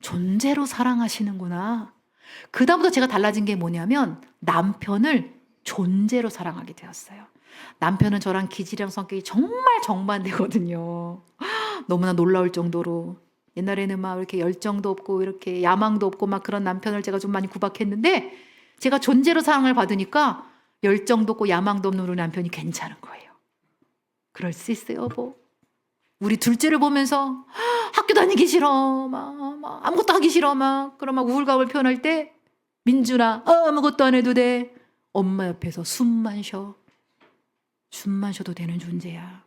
존재로 사랑하시는구나. 그 다음부터 제가 달라진 게 뭐냐면 남편을 존재로 사랑하게 되었어요. 남편은 저랑 기질이랑 성격이 정말 정반대거든요. 너무나 놀라울 정도로. 옛날에는 막 이렇게 열정도 없고 이렇게 야망도 없고 막 그런 남편을 제가 좀 많이 구박했는데 제가 존재로 사랑을 받으니까 열정도 없고 야망도 없는 우리 남편이 괜찮은 거예요. 그럴 수 있어요, 여보. 우리 둘째를 보면서 학교 다니기 싫어, 막 아무것도 하기 싫어, 그럼 막 우울감을 표현할 때 민준아, 아무것도 안 해도 돼. 엄마 옆에서 숨만 쉬어. 숨만 쉬어도 되는 존재야.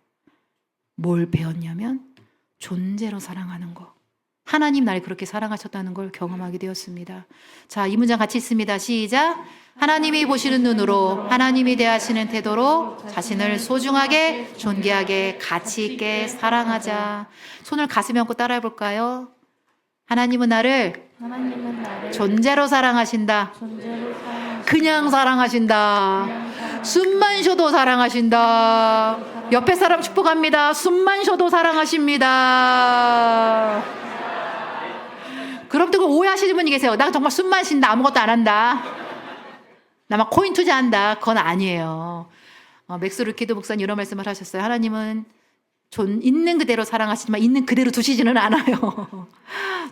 뭘 배웠냐면 존재로 사랑하는 거. 하나님 날 그렇게 사랑하셨다는 걸 경험하게 되었습니다. 자, 이 문장 같이 읽습니다. 시작. 하나님이 보시는 눈으로 하나님이 대하시는 태도로 자신을 소중하게, 존귀하게, 가치 있게 사랑하자. 손을 가슴에 얹고 따라해 볼까요? 하나님은 나를 존재로 사랑하신다. 그냥 사랑하신다. 숨만 쉬어도 사랑하신다. 옆에 사람 축복합니다. 숨만 쉬어도 사랑하십니다. 그럼 또 오해하시는 분이 계세요. 나 정말 숨만 쉰다. 아무것도 안 한다. 나 막 코인 투자한다. 그건 아니에요. 맥스 루키드 목사님 이런 말씀을 하셨어요. 하나님은 있는 그대로 사랑하시지만 있는 그대로 두시지는 않아요.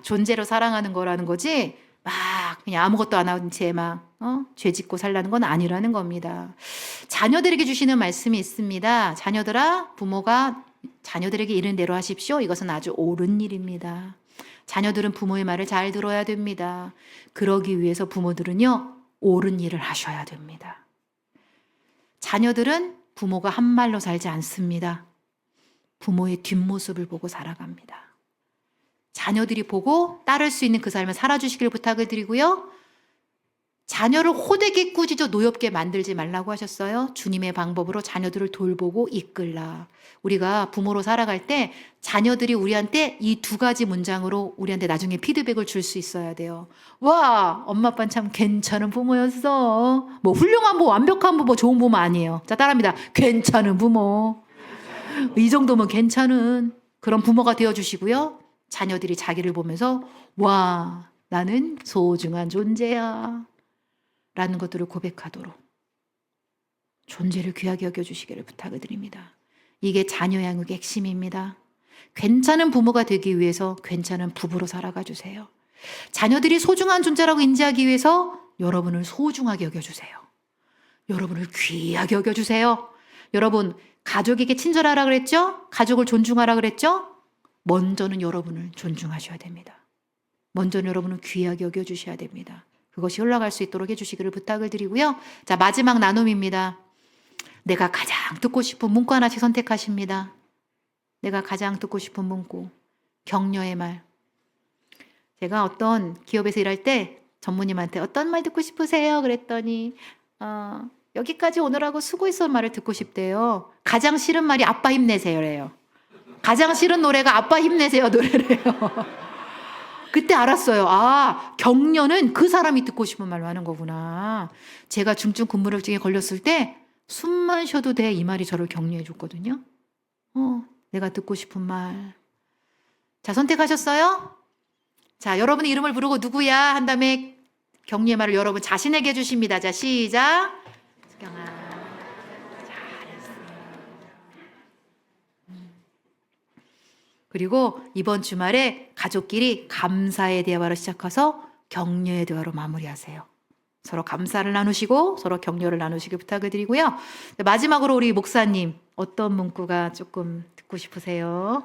존재로 사랑하는 거라는 거지 막 그냥 아무것도 안 한 채 막 죄 짓고 살라는 건 아니라는 겁니다. 자녀들에게 주시는 말씀이 있습니다. 자녀들아, 부모가 자녀들에게 이른 대로 하십시오. 이것은 아주 옳은 일입니다. 자녀들은 부모의 말을 잘 들어야 됩니다. 그러기 위해서 부모들은요, 옳은 일을 하셔야 됩니다. 자녀들은 부모가 한 말로 살지 않습니다. 부모의 뒷모습을 보고 살아갑니다. 자녀들이 보고 따를 수 있는 그 삶을 살아주시길 부탁을 드리고요. 자녀를 호되게 꾸짖어 노엽게 만들지 말라고 하셨어요. 주님의 방법으로 자녀들을 돌보고 이끌라. 우리가 부모로 살아갈 때 자녀들이 우리한테 이 두 가지 문장으로 우리한테 나중에 피드백을 줄 수 있어야 돼요. 와, 엄마 아빠는 참 괜찮은 부모였어. 뭐 훌륭한 부모, 완벽한 부모, 좋은 부모 아니에요. 자, 따라합니다. 괜찮은 부모. 이 정도면 괜찮은 그런 부모가 되어주시고요. 자녀들이 자기를 보면서 와, 나는 소중한 존재야 라는 것들을 고백하도록 존재를 귀하게 여겨주시기를 부탁을 드립니다. 이게 자녀 양육의 핵심입니다. 괜찮은 부모가 되기 위해서 괜찮은 부부로 살아가 주세요. 자녀들이 소중한 존재라고 인지하기 위해서 여러분을 소중하게 여겨주세요. 여러분을 귀하게 여겨주세요. 여러분, 가족에게 친절하라 그랬죠? 가족을 존중하라 그랬죠? 먼저는 여러분을 존중하셔야 됩니다. 먼저는 여러분을 귀하게 여겨주셔야 됩니다. 그것이 흘러갈 수 있도록 해주시기를 부탁을 드리고요. 자, 마지막 나눔입니다. 내가 가장 듣고 싶은 문구 하나씩 선택하십니다. 내가 가장 듣고 싶은 문구. 격려의 말. 제가 어떤 기업에서 일할 때 전무님한테 어떤 말 듣고 싶으세요? 그랬더니 여기까지 오느라고 수고했어 말을 듣고 싶대요. 가장 싫은 말이 아빠 힘내세요래요. 가장 싫은 노래가 아빠 힘내세요 노래래요. 그때 알았어요. 아, 격려는 그 사람이 듣고 싶은 말로 하는 거구나. 제가 중증 근무력증에 걸렸을 때 숨만 쉬어도 돼 이 말이 저를 격려해 줬거든요. 내가 듣고 싶은 말. 자, 선택하셨어요? 자, 여러분의 이름을 부르고 누구야 한 다음에 격려의 말을 여러분 자신에게 해주십니다. 자, 시작. 수경아, 잘했어. 그리고 이번 주말에 가족끼리 감사의 대화로 시작해서 격려의 대화로 마무리하세요. 서로 감사를 나누시고 서로 격려를 나누시길 부탁을 드리고요. 마지막으로 우리 목사님 어떤 문구가 조금 듣고 싶으세요?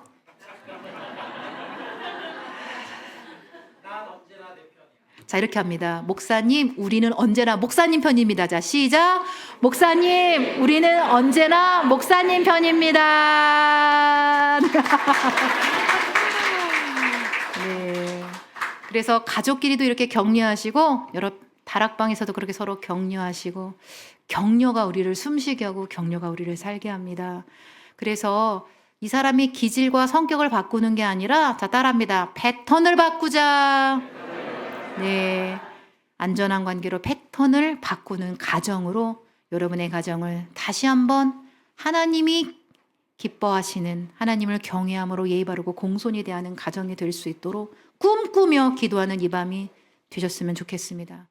자, 이렇게 합니다. 목사님, 우리는 언제나 목사님 편입니다. 자, 시작. 목사님, 우리는 언제나 목사님 편입니다. 네. 그래서 가족끼리도 이렇게 격려하시고 여러 다락방에서도 그렇게 서로 격려하시고 격려가 우리를 숨쉬게 하고 격려가 우리를 살게 합니다. 그래서 이 사람이 기질과 성격을 바꾸는 게 아니라 자, 따라합니다. 패턴을 바꾸자. 네, 안전한 관계로 패턴을 바꾸는 가정으로 여러분의 가정을 다시 한번 하나님이 기뻐하시는 하나님을 경외함으로 예의 바르고 공손히 대하는 가정이 될 수 있도록 꿈꾸며 기도하는 이 밤이 되셨으면 좋겠습니다.